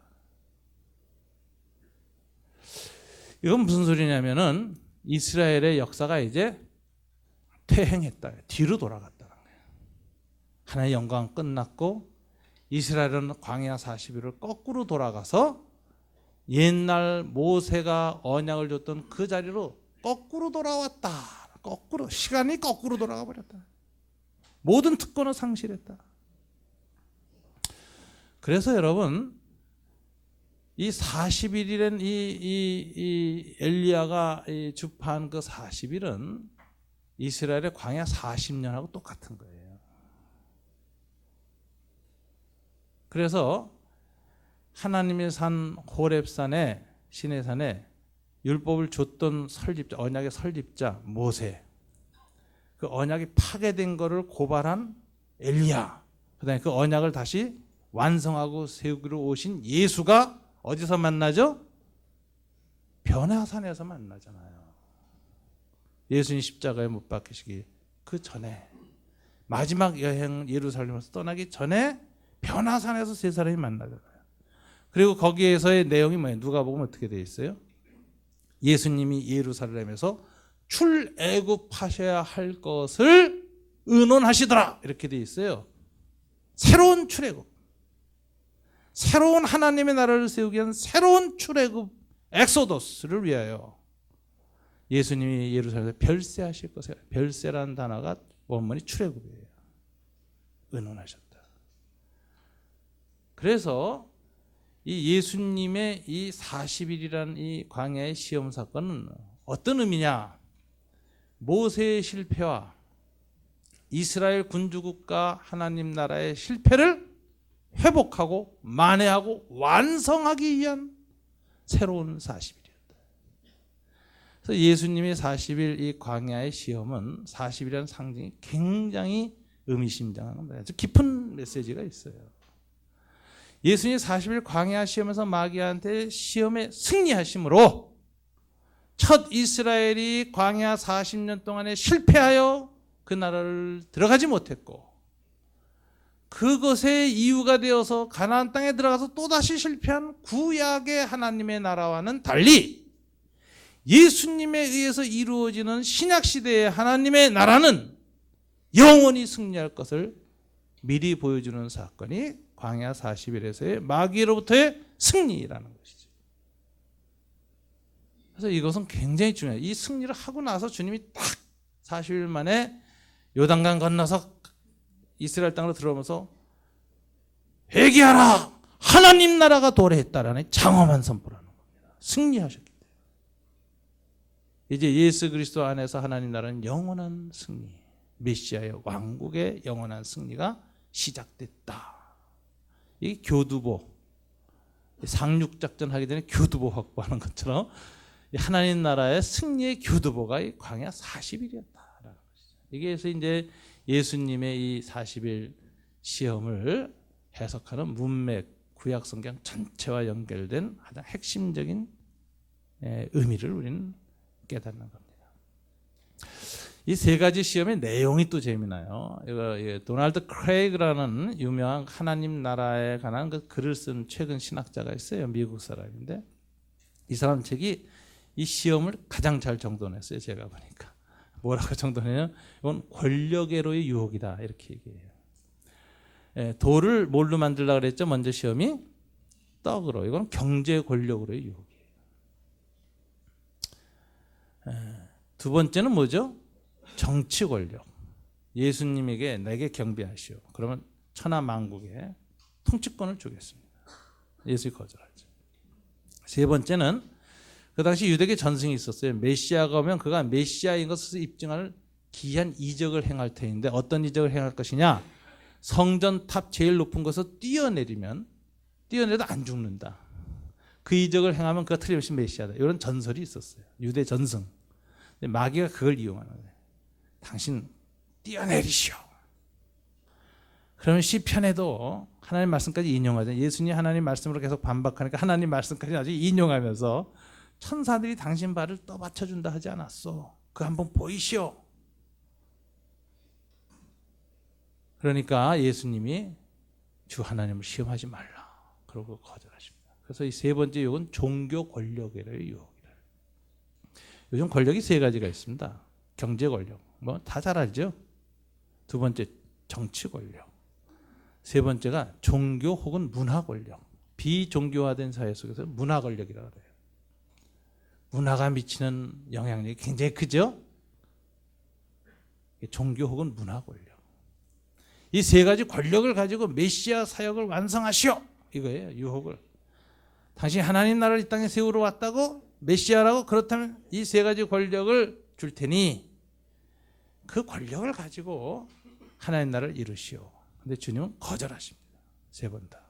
이건 무슨 소리냐면은 이스라엘의 역사가 이제 퇴행했다. 뒤로 돌아갔다는 거예요. 하나님의 영광 끝났고 이스라엘은 광야 40일을 거꾸로 돌아가서 옛날 모세가 언약을 줬던 그 자리로 거꾸로 돌아왔다. 거꾸로 시간이 거꾸로 돌아가 버렸다. 모든 특권을 상실했다. 그래서 여러분 이 40일이란 이 엘리야가 주파한 그 40일은 이스라엘의 광야 40년하고 똑같은 거예요. 그래서 하나님의 산 호렙산에 시내산에 율법을 줬던 설립자, 언약의 설립자 모세, 그 언약이 파괴된 것을 고발한 엘리야, 그다음에 그 언약을 다시 완성하고 세우기로 오신 예수가 어디서 만나죠? 변화산에서 만나잖아요. 예수님 십자가에 못 박히시기 그 전에 마지막 여행 예루살렘에서 떠나기 전에 변화산에서 세 사람이 만나잖아요. 그리고 거기에서의 내용이 뭐예요? 누가복음 어떻게 되어 있어요? 예수님이 예루살렘에서 출애굽하셔야 할 것을 의논하시더라 이렇게 되어 있어요. 새로운 출애굽, 새로운 하나님의 나라를 세우기 위한 새로운 출애굽 엑소더스를 위하여 예수님이 예루살렘에 별세하실 것을, 별세라는 단어가 원문이 출애굽이에요. 의논하셨다. 그래서 이 예수님의 이 40일이라는 이 광야의 시험 사건은 어떤 의미냐? 모세의 실패와 이스라엘 군주국가 하나님 나라의 실패를 회복하고 만회하고 완성하기 위한 새로운 40일이었다. 그래서 예수님의 40일 이 광야의 시험은 40일이라는 상징이 굉장히 의미심장한 거예요. 아주 깊은 메시지가 있어요. 예수님이 40일 광야 시험에서 마귀한테 시험에 승리하심으로 첫 이스라엘이 광야 40년 동안에 실패하여 그 나라를 들어가지 못했고 그것의 이유가 되어서 가나안 땅에 들어가서 또다시 실패한 구약의 하나님의 나라와는 달리 예수님에 의해서 이루어지는 신약시대의 하나님의 나라는 영원히 승리할 것을 미리 보여주는 사건이 광야 40일에서의 마귀로부터의 승리라는 것이죠. 그래서 이것은 굉장히 중요해요. 이 승리를 하고 나서 주님이 딱 40일 만에 요단강 건너서 이스라엘 땅으로 들어오면서 회개하라! 하나님 나라가 도래했다라는 장엄한 선포를 하는 겁니다. 승리하셨기 때문에. 이제 예수 그리스도 안에서 하나님 나라는 영원한 승리, 메시아의 왕국의 영원한 승리가 시작됐다. 이 교두보, 상륙작전 하기 전에 교두보 확보하는 것처럼 하나님 나라의 승리의 교두보가 이 광야 40일이었다라는 것이죠. 이게 그래서 이제 예수님의 이 40일 시험을 해석하는 문맥, 구약 성경 전체와 연결된 가장 핵심적인 의미를 우리는 깨닫는 겁니다. 이 세 가지 시험의 내용이 또 재미나요. 이거 도널드 크레이그라는 유명한 하나님 나라에 관한 그 글을 쓴 최근 신학자가 있어요. 미국 사람인데 이 사람 책이 이 시험을 가장 잘 정돈했어요. 제가 보니까 뭐라고 정돈해요? 이건 권력애로의 유혹이다 이렇게 얘기해요. 돌을 뭘로 만들려고 그랬죠? 먼저 시험이 떡으로. 이건 경제 권력으로의 유혹이에요. 두 번째는 뭐죠? 정치 권력. 예수님에게 내게 경배하시오. 그러면 천하 만국에 통치권을 주겠습니다. 예수님 거절하죠. 세 번째는 그 당시 유대계 전승이 있었어요. 메시아가 오면 그가 메시아인 것을 입증할 기이한 이적을 행할 터인데 어떤 이적을 행할 것이냐? 성전 탑 제일 높은 곳에서 뛰어내도 안 죽는다. 그 이적을 행하면 그가 틀림없이 메시아다. 이런 전설이 있었어요. 유대 전승. 마귀가 그걸 이용하는 거예요. 당신 뛰어내리시오. 그러면 시편에도 하나님 말씀까지 인용하잖아요. 예수님 하나님 말씀으로 계속 반박하니까 하나님 말씀까지 아주 인용하면서 천사들이 당신 발을 떠받쳐준다 하지 않았어. 그 한번 보이시오. 그러니까 예수님이 주 하나님을 시험하지 말라. 그러고 거절하십니다. 그래서 이 세 번째 유혹은 종교 권력의 유혹이다. 요즘 권력이 세 가지가 있습니다. 경제 권력, 뭐 다 잘 알죠. 두 번째 정치 권력, 세 번째가 종교 혹은 문화 권력. 비종교화된 사회 속에서 문화 권력이라고 해요. 문화가 미치는 영향력이 굉장히 크죠. 종교 혹은 문화 권력. 이 세 가지 권력을 가지고 메시아 사역을 완성하시오. 이거예요. 유혹을. 당신 하나님 나라를 이 땅에 세우러 왔다고? 메시아라고? 그렇다면 이 세 가지 권력을 줄 테니 그 권력을 가지고 하나님 나라를 이루시오. 근데 주님은 거절하십니다. 세 번 다.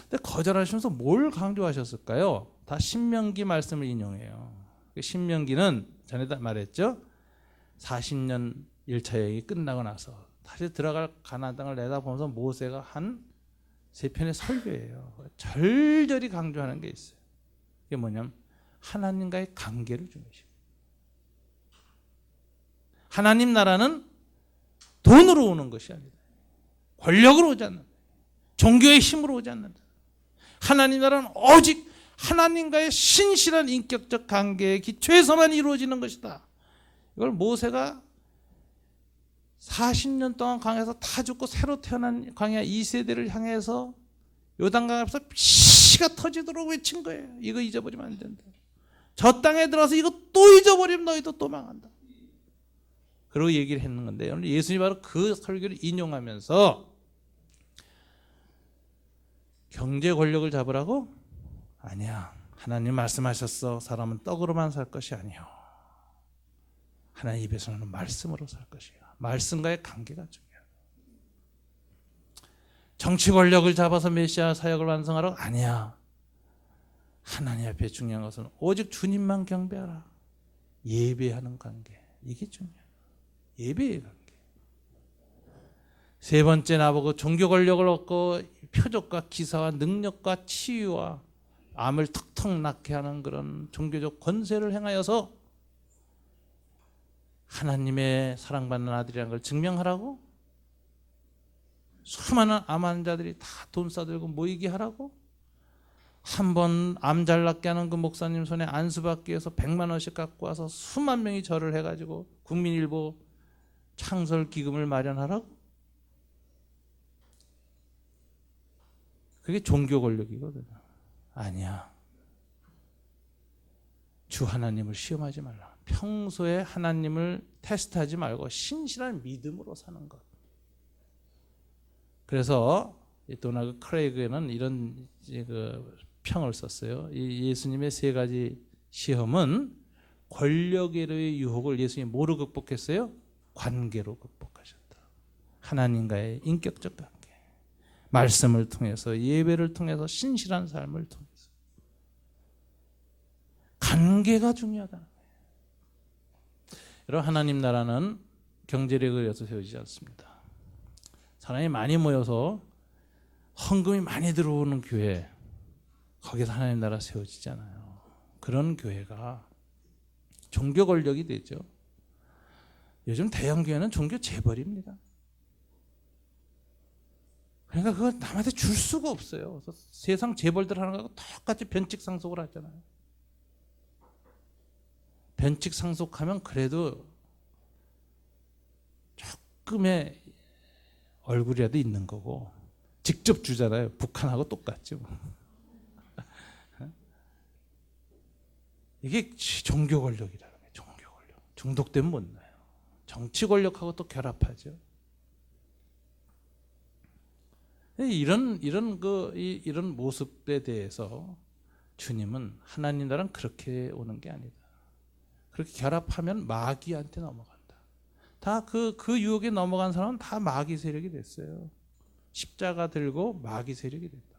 근데 거절하시면서 뭘 강조하셨을까요? 다 신명기 말씀을 인용해요. 신명기는 전에 다 말했죠. 40년 1차 여행이 끝나고 나서 다시 들어갈 가나안 땅을 내다보면서 모세가 한 세 편의 설교예요. 절절히 강조하는 게 있어요. 이게 뭐냐면 하나님과의 관계를 중요시해요. 하나님 나라는 돈으로 오는 것이 아니다. 권력으로 오지 않는다. 종교의 힘으로 오지 않는다. 하나님 나라는 오직 하나님과의 신실한 인격적 관계의 기초에서만 이루어지는 것이다. 이걸 모세가 40년 동안 광야에서 다 죽고 새로 태어난 광야 2세대를 향해서 요단강 앞에서 피가 터지도록 외친 거예요. 이거 잊어버리면 안 된다. 저 땅에 들어서 이거 또 잊어버리면 너희도 또 망한다. 그러고 얘기를 했는 건데 오늘 예수님이 바로 그 설교를 인용하면서 경제 권력을 잡으라고? 아니야. 하나님 말씀하셨어. 사람은 떡으로만 살 것이 아니요. 하나님 입에서는 말씀으로 살 것이야. 말씀과의 관계가 중요하다. 정치 권력을 잡아서 메시아 사역을 완성하라고? 아니야. 하나님 앞에 중요한 것은 오직 주님만 경배하라. 예배하는 관계. 이게 중요해요. 예배의 관계. 세 번째 나보고 종교 권력을 얻고 표적과 기사와 능력과 치유와 암을 턱턱 낫게 하는 그런 종교적 권세를 행하여서 하나님의 사랑받는 아들이라는 걸 증명하라고? 수많은 암 환자들이 다 돈 싸들고 모이게 하라고? 한 번 암 잘 낫게 하는 그 목사님 손에 안수 받기 위해서 100만 원씩 갖고 와서 수만 명이 절을 해가지고 국민일보 창설 기금을 마련하라고? 그게 종교 권력이거든. 아니야. 주 하나님을 시험하지 말라. 평소에 하나님을 테스트하지 말고 신실한 믿음으로 사는 것. 그래서 도널드 크레이그는 이런 그 평을 썼어요. 이 예수님의 세 가지 시험은 권력의 유혹을 예수님이 뭐로 극복했어요? 관계로 극복하셨다. 하나님과의 인격적 관계. 말씀을 통해서 예배를 통해서 신실한 삶을 통해서 관계가 중요하다는 거예요. 여러분 하나님 나라는 경제력을 위해서 세우지 않습니다. 사람이 많이 모여서 헌금이 많이 들어오는 교회 거기서 하나님 나라 세워지잖아요. 그런 교회가 종교 권력이 되죠. 요즘 대형 교회는 종교 재벌입니다. 그러니까 그거 남한테 줄 수가 없어요. 그래서 세상 재벌들 하는 거하고 똑같이 변칙상속을 하잖아요. 변칙상속하면 그래도 조금의 얼굴이라도 있는 거고, 직접 주잖아요. 북한하고 똑같죠. 이게 종교 권력이라는 거예요. 종교 권력. 중독되면 못 나요. 정치 권력하고 또 결합하죠. 이런 모습에 대해서 주님은 하나님 나라는 그렇게 오는 게 아니다. 그렇게 결합하면 마귀한테 넘어간다. 다 그 유혹에 넘어간 사람은 다 마귀 세력이 됐어요. 십자가 들고 마귀 세력이 됐다.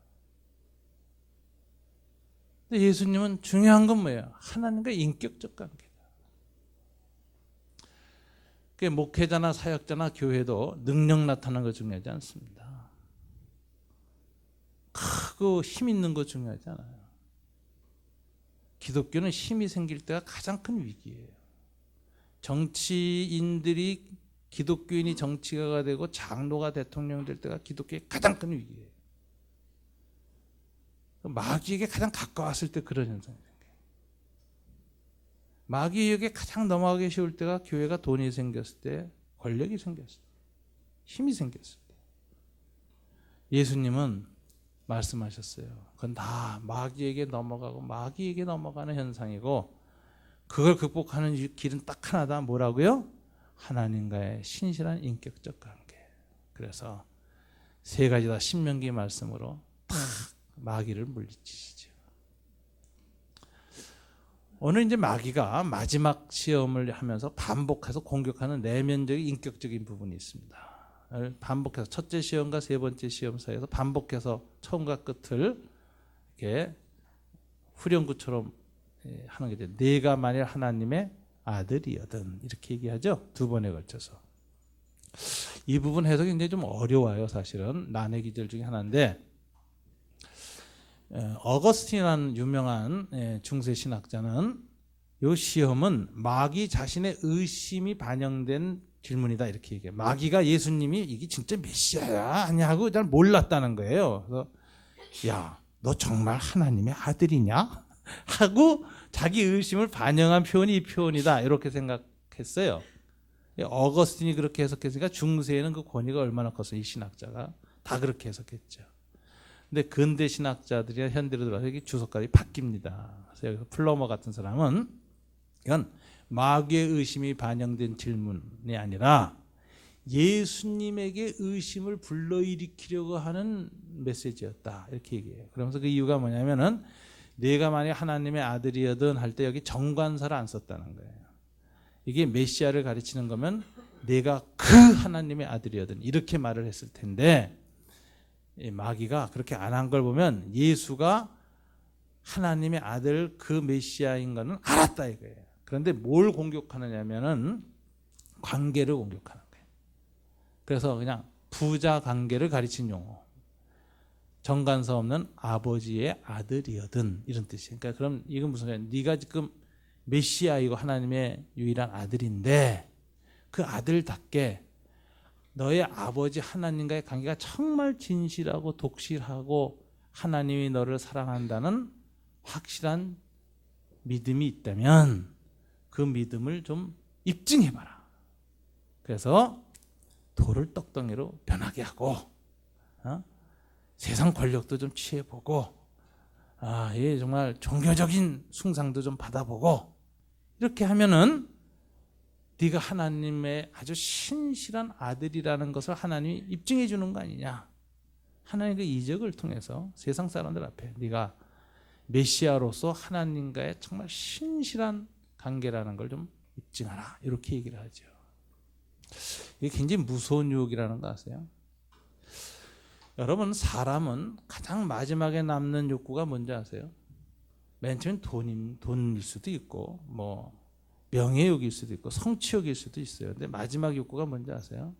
근데 예수님은 중요한 건 뭐예요? 하나님과 인격적 관계다. 목회자나 사역자나 교회도 능력 나타나는 거 중요하지 않습니다. 크고 힘 있는 거 중요하지 않아요. 기독교는 힘이 생길 때가 가장 큰 위기예요. 정치인들이 기독교인이 정치가가 되고 장로가 대통령 될 때가 기독교의 가장 큰 위기예요. 마귀에게 가장 가까웠을 때 그런 현상이 생겨요. 마귀에게 가장 넘어가기 쉬울 때가 교회가 돈이 생겼을 때, 권력이 생겼을 때, 힘이 생겼을 때. 예수님은 말씀하셨어요. 그건 다 마귀에게 넘어가고 마귀에게 넘어가는 현상이고, 그걸 극복하는 길은 딱 하나다. 뭐라고요? 하나님과의 신실한 인격적 관계. 그래서 세 가지 다 신명기 말씀으로 탁 마귀를 물리치시죠. 오늘 이제 마귀가 마지막 시험을 하면서 반복해서 공격하는 내면적인 인격적인 부분이 있습니다. 반복해서 첫째 시험과 세 번째 시험 사이에서 반복해서 처음과 끝을 이렇게 후렴구처럼 하는 게 돼요. 내가 만일 하나님의 아들이거든, 이렇게 얘기하죠. 두 번에 걸쳐서. 이 부분 해석이 굉장히 좀 어려워요. 사실은 난해 기절 중에 하나인데, 어거스틴이라는 유명한 중세 신학자는 이 시험은 마귀 자신의 의심이 반영된 질문이다, 이렇게 얘기해요. 마귀가 예수님이 이게 진짜 메시아야 아니야 하고 잘 몰랐다는 거예요. 그래서 야, 너 정말 하나님의 아들이냐? 하고 자기 의심을 반영한 표현이 이 표현이다, 이렇게 생각했어요. 어거스틴이 그렇게 해석했으니까 중세에는 그 권위가 얼마나 컸어요. 이 신학자가 다 그렇게 해석했죠. 근데 근대 신학자들이나 현대로 들어서 이게 주석깔이 바뀝니다. 그래서 여기서 플러머 같은 사람은 이건 마귀의 의심이 반영된 질문이 아니라 예수님에게 의심을 불러일으키려고 하는 메시지였다, 이렇게 얘기해요. 그러면서 그 이유가 뭐냐면은 내가 만약 하나님의 아들이거든 할 때 여기 정관사를 안 썼다는 거예요. 이게 메시아를 가르치는 거면 내가 그 하나님의 아들이거든 이렇게 말을 했을 텐데, 마귀가 그렇게 안 한 걸 보면 예수가 하나님의 아들 그 메시아인 거는 알았다 이거예요. 그런데 뭘 공격하느냐면은 관계를 공격하는 거예요. 그래서 그냥 부자 관계를 가르친 용어. 정관사 없는 아버지의 아들이거든, 이런 뜻이에요. 그러니까 그럼 이건 무슨 소리야? 네가 지금 메시아이고 하나님의 유일한 아들인데 그 아들답게 너의 아버지 하나님과의 관계가 정말 진실하고 독실하고 하나님이 너를 사랑한다는 확실한 믿음이 있다면 그 믿음을 좀 입증해봐라. 그래서 돌을 떡덩이로 변하게 하고, 세상 권력도 좀 취해보고, 예, 정말 종교적인 숭상도 좀 받아보고, 이렇게 하면은 네가 하나님의 아주 신실한 아들이라는 것을 하나님이 입증해 주는 거 아니냐. 하나님의 그 이적을 통해서 세상 사람들 앞에 네가 메시아로서 하나님과의 정말 신실한 관계라는 걸 좀 입증하라, 이렇게 얘기를 하죠. 이게 굉장히 무서운 유혹이라는 거 아세요? 여러분, 사람은 가장 마지막에 남는 욕구가 뭔지 아세요? 맨 처음엔 돈일 수도 있고, 뭐 명예욕일 수도 있고, 성취욕일 수도 있어요. 근데 마지막 욕구가 뭔지 아세요?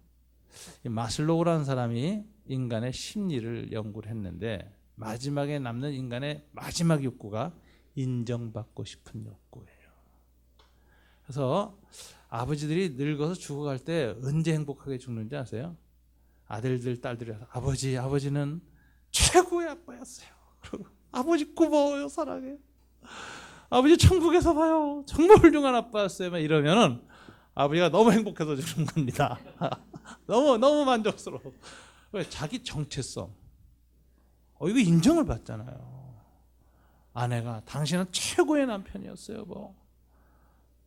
마슬로우라는 사람이 인간의 심리를 연구를 했는데, 마지막에 남는 인간의 마지막 욕구가 인정받고 싶은 욕구예요. 그래서 아버지들이 늙어서 죽어갈 때 언제 행복하게 죽는지 아세요? 아들들 딸들이 와서 아버지는 최고의 아빠였어요. 그리고 아버지 고마워요, 사랑해요. 아버지 천국에서 봐요, 정말 훌륭한 아빠였어요. 막 이러면은 아버지가 너무 행복해서 죽는 겁니다. 너무 만족스러워. 왜? 자기 정체성. 이거 인정을 받잖아요. 아내가 당신은 최고의 남편이었어요.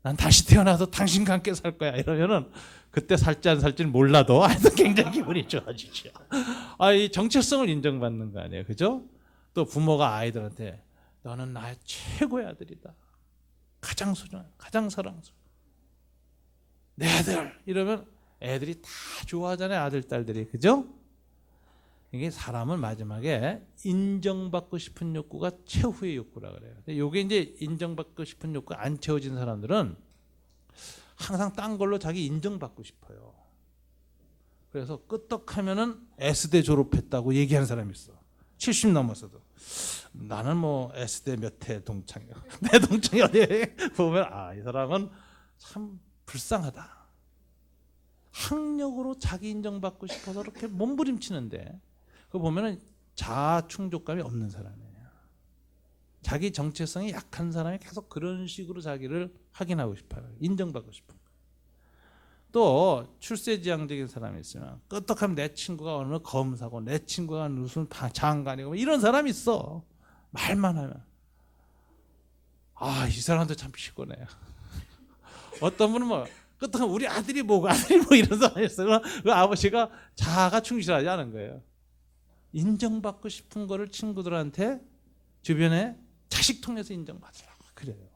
난 다시 태어나서 당신과 함께 살 거야. 이러면은 그때 살지 안 살지는 몰라도 하여튼 굉장히 기분이 좋아지죠. 이 정체성을 인정받는 거 아니에요, 그죠? 또 부모가 아이들한테 너는 나의 최고의 아들이다. 가장 소중한, 가장 사랑스러운 내 아들. 이러면 애들이 다 좋아하잖아요, 아들 딸들이, 그죠? 이게 사람은 마지막에 인정받고 싶은 욕구가 최후의 욕구라 그래요. 근데 이게 이제 인정받고 싶은 욕구가 안 채워진 사람들은 항상 딴 걸로 자기 인정받고 싶어요. 그래서 끄떡하면은 S대 졸업했다고 얘기하는 사람이 있어. 70 넘어서도. 나는 S대 몇 회 동창이야. 내 동창이 어디에 보면 이 사람은 참 불쌍하다. 학력으로 자기 인정받고 싶어서 이렇게 몸부림치는데 그거 보면은 자아 충족감이 없는 사람이에요. 자기 정체성이 약한 사람이 계속 그런 식으로 자기를 확인하고 싶어요. 인정받고 싶은 거예요. 또 출세지향적인 사람이 있으면 끄떡하면 내 친구가 어느 검사고 내 친구가 무슨 장관이고 이런 사람이 있어. 말만 하면 이 사람도 참 피곤해요. 어떤 분은 끄떡하면 우리 아들이 뭐고 이런 사람이 있어요. 그 아버지가 자아가 충실하지 않은 거예요. 인정받고 싶은 거를 친구들한테 주변에 자식 통해서 인정받으려고 그래요.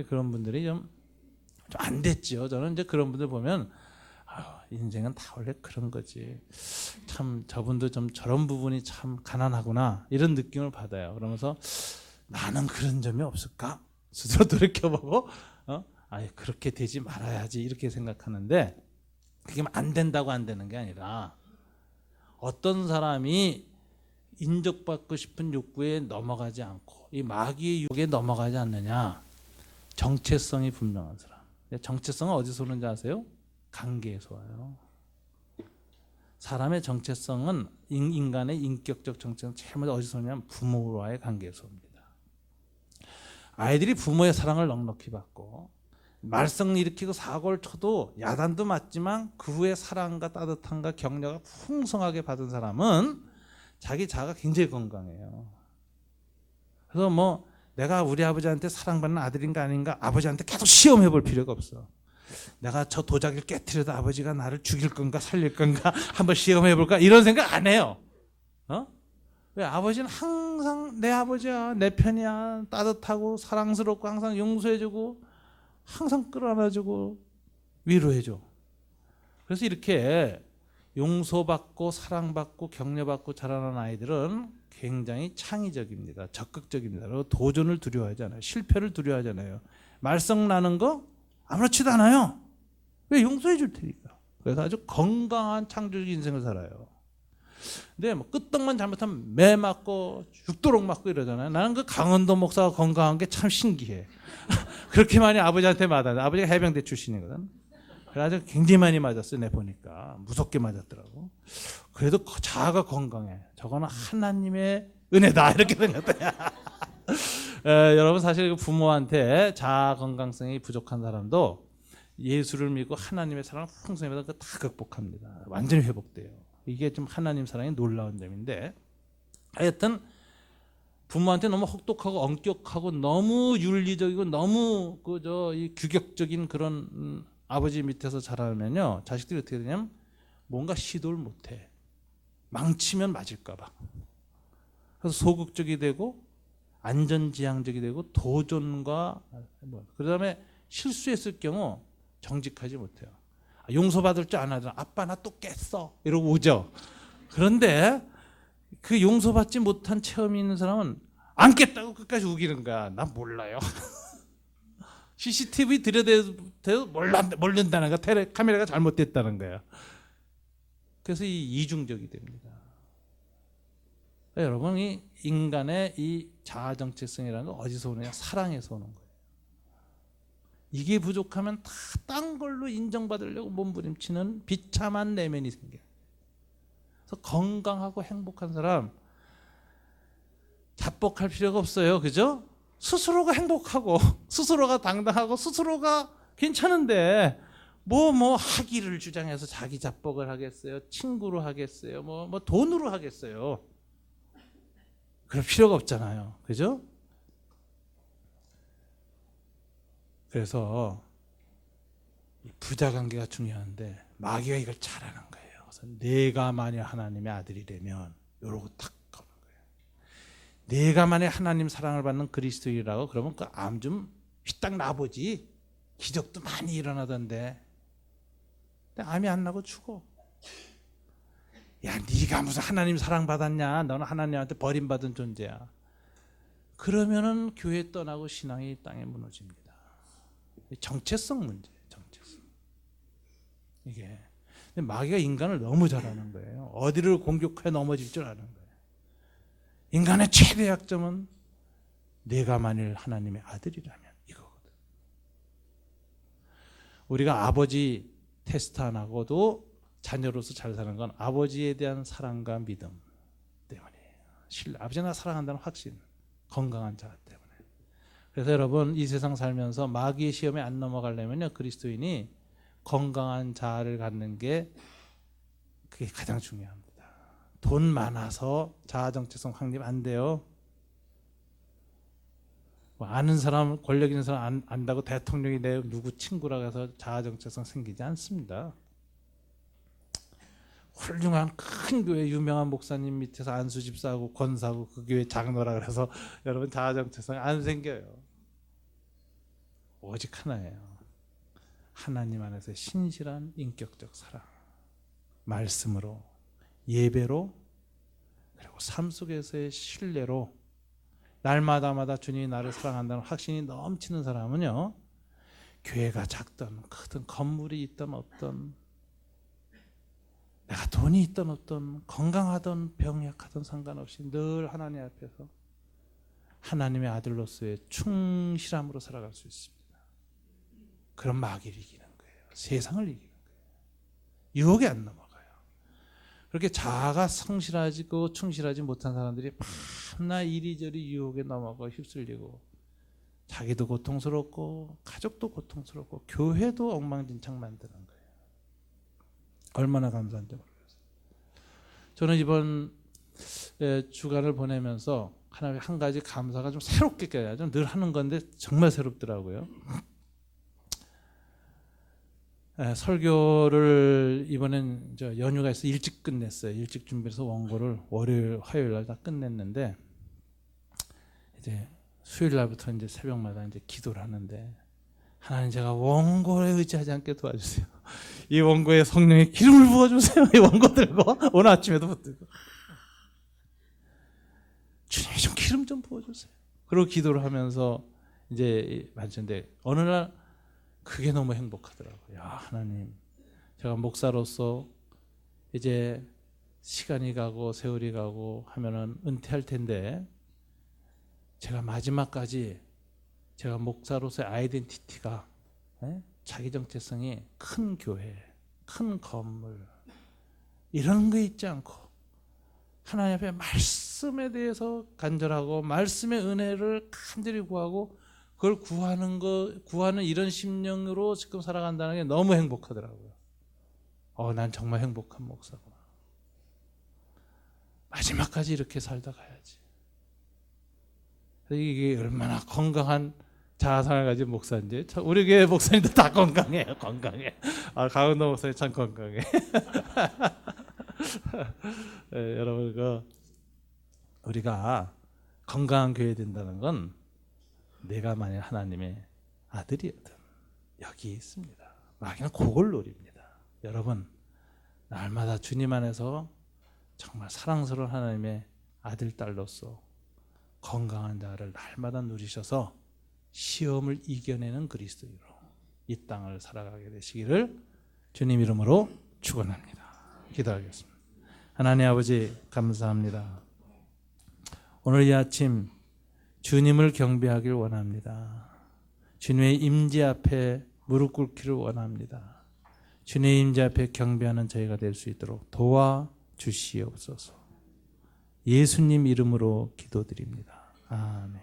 그런 분들이 좀 안 됐죠. 저는 이제 그런 분들 보면 인생은 다 원래 그런 거지. 참 저분도 좀 저런 부분이 참 가난하구나 이런 느낌을 받아요. 그러면서 나는 그런 점이 없을까? 스스로 돌이켜보고 그렇게 되지 말아야지 이렇게 생각하는데 그게 안 된다고 안 되는 게 아니라 어떤 사람이 인정받고 싶은 욕구에 넘어가지 않고 이 마귀의 유혹에 넘어가지 않느냐. 정체성이 분명한 사람. 정체성은 어디서 오는지 아세요? 관계에서 와요. 사람의 정체성은 인간의 인격적 정체성은 제일 먼저 어디서 오냐면 부모와의 관계에서 옵니다. 아이들이 부모의 사랑을 넉넉히 받고 말썽 일으키고 사고를 쳐도 야단도 맞지만 그 후에 사랑과 따뜻함과 격려가 풍성하게 받은 사람은 자기 자아가 굉장히 건강해요. 그래서 내가 우리 아버지한테 사랑받는 아들인가 아닌가 아버지한테 계속 시험해 볼 필요가 없어. 내가 저 도자기를 깨트려도 아버지가 나를 죽일 건가 살릴 건가 한번 시험해 볼까 이런 생각 안 해요. 왜? 아버지는 항상 내 아버지야, 내 편이야, 따뜻하고 사랑스럽고 항상 용서해주고 항상 끌어안아주고 위로해줘. 그래서 이렇게 용서받고 사랑받고 격려받고 자라는 아이들은 굉장히 창의적입니다. 적극적입니다. 그리고 도전을 두려워하지 않아요. 실패를 두려워하지 않아요. 말썽 나는 거 아무렇지도 않아요. 왜? 용서해 줄 테니까. 그래서 아주 건강한 창조적 인생을 살아요. 근데 끄떡만 잘못하면 매 맞고 죽도록 맞고 이러잖아요. 나는 그 강원도 목사가 건강한 게 참 신기해. 그렇게 많이 아버지한테 맞았는데 아버지가 해병대 출신이거든. 그래서 굉장히 많이 맞았어요. 내 보니까 무섭게 맞았더라고. 그래도 자아가 건강해. 저거는 하나님의 은혜다 이렇게 생각해요. 여러분 사실 부모한테 자아 건강성이 부족한 사람도 예수를 믿고 하나님의 사랑을 풍성히 받아 다 극복합니다. 완전히 회복돼요. 이게 좀 하나님 사랑의 놀라운 점인데 하여튼 부모한테 너무 혹독하고 엄격하고 너무 윤리적이고 너무 이 규격적인 그런 아버지 밑에서 자라면요 자식들이 어떻게 되냐면 뭔가 시도를 못해. 망치면 맞을까 봐. 그래서 소극적이 되고 안전지향적이 되고 도전과 그다음에 실수했을 경우 정직하지 못해요. 용서받을 줄 아나잖아. 아빠 나 또 깼어 이러고 오죠. 그런데 그 용서받지 못한 체험이 있는 사람은 안 깼다고 끝까지 우기는 거야. 난 몰라요. CCTV 들여대도 모른다는 거야. 카메라가 잘못됐다는 거야. 그래서 이중적이 됩니다. 여러분이 인간의 이 자아 정체성이라는 건 어디서 오느냐? 사랑에서 오는 거예요. 이게 부족하면 다 딴 걸로 인정받으려고 몸부림치는 비참한 내면이 생겨요. 그래서 건강하고 행복한 사람 자뻑할 필요가 없어요. 그죠? 스스로가 행복하고 스스로가 당당하고 스스로가 괜찮은데 뭐 학위를 주장해서 자기 자뻑을 하겠어요? 친구로 하겠어요? 뭐 돈으로 하겠어요? 그럴 필요가 없잖아요. 그죠? 그래서 부자 관계가 중요한데 마귀가 이걸 잘하는 거예요. 그래서 내가 만약 하나님의 아들이라면 이러고 탁 거는 거예요. 내가 만약 하나님 사랑을 받는 그리스도인이라고 그러면 그 암 좀 휘딱 나보지. 기적도 많이 일어나던데. 근데 암이 안 나고 죽어. 야, 네가 무슨 하나님 사랑 받았냐? 너는 하나님한테 버림받은 존재야. 그러면은 교회 떠나고 신앙이 땅에 무너집니다. 정체성 문제, 정체성. 이게 근데 마귀가 인간을 너무 잘하는 거예요. 어디를 공격해 넘어질 줄 아는 거예요. 인간의 최대 약점은 내가 만일 하나님의 아들이라면 이거거든. 우리가 아버지 테스트 안 하고도 자녀로서 잘 사는 건 아버지에 대한 사랑과 믿음 때문이에요. 아버지가 사랑한다는 확신, 건강한 자 때문에. 그래서 여러분 이 세상 살면서 마귀의 시험에 안 넘어가려면요, 그리스도인이 건강한 자아를 갖는 게 그게 가장 중요합니다. 돈 많아서 자아 정체성 확립 안 돼요. 뭐 아는 사람, 권력 있는 사람 안다고 대통령이 내 누구 친구라고 해서 자아 정체성 생기지 않습니다. 훌륭한 큰 교회 유명한 목사님 밑에서 안수 집사하고 권사하고 그 교회 장로라 그래서 여러분 자아 정체성 안 생겨요. 오직 하나예요. 하나님 안에서 신실한 인격적 사랑, 말씀으로, 예배로, 그리고 삶 속에서의 신뢰로 날마다마다 주님이 나를 사랑한다는 확신이 넘치는 사람은요, 교회가 작든 크든 건물이 있든 없든 내가 돈이 있든 없든 건강하든 병약하든 상관없이 늘 하나님 앞에서 하나님의 아들로서의 충실함으로 살아갈 수 있습니다. 그럼 마귀를 이기는 거예요. 세상을 이기는 거예요. 유혹에 안 넘어가요. 그렇게 자아가 성실하고 충실하지 못한 사람들이 밤낮 이리저리 유혹에 넘어가 휩쓸리고 자기도 고통스럽고 가족도 고통스럽고 교회도 엉망진창 만드는 거예요. 얼마나 감사한지 모르겠어요. 저는 이번 주간을 보내면서 한 가지 감사가 좀 새롭게 깨요. 늘 하는 건데 정말 새롭더라고요. 설교를 이번엔 연휴가 있어 일찍 끝냈어요. 일찍 준비해서 원고를 월요일, 화요일 날 다 끝냈는데 이제 수요일 날부터 이제 새벽마다 이제 기도를 하는데 하나님 제가 원고에 의지하지 않게 도와주세요. 이 원고에 성령의 기름을 부어주세요. 이 원고 들고 오늘 아침에도 붙들고 주님이 좀 기름 좀 부어주세요. 그리고 기도를 하면서 이제 맞는데 어느 날 그게 너무 행복하더라고요. 야, 하나님, 제가 목사로서 이제 시간이 가고 세월이 가고 하면은 은퇴할 텐데 제가 마지막까지 제가 목사로서의 아이덴티티가 자기 정체성이 큰 교회, 큰 건물 이런 거 있지 않고 하나님 앞에 말씀에 대해서 간절하고 말씀의 은혜를 간절히 구하고 그걸 구하는 이런 심령으로 지금 살아간다는 게 너무 행복하더라고요. 난 정말 행복한 목사구나. 마지막까지 이렇게 살다 가야지. 이게 얼마나 건강한 자아상을 가진 목사인지. 우리 교회 목사님들 다 건강해요. 건강해. 강은도 목사님 참 건강해. 네, 여러분 우리가 건강한 교회 된다는 건 내가 만약 하나님의 아들이거든 여기 있습니다. 마귀는 그걸 노립니다. 여러분 날마다 주님 안에서 정말 사랑스러운 하나님의 아들 딸로서 건강한 자를 날마다 누리셔서 시험을 이겨내는 그리스도인으로 이 땅을 살아가게 되시기를 주님 이름으로 축원합니다. 기도하겠습니다. 하나님 아버지 감사합니다. 오늘 이 아침 주님을 경배하길 원합니다. 주님의 임재 앞에 무릎 꿇기를 원합니다. 주님의 임재 앞에 경배하는 저희가 될 수 있도록 도와주시옵소서. 예수님 이름으로 기도드립니다. 아멘.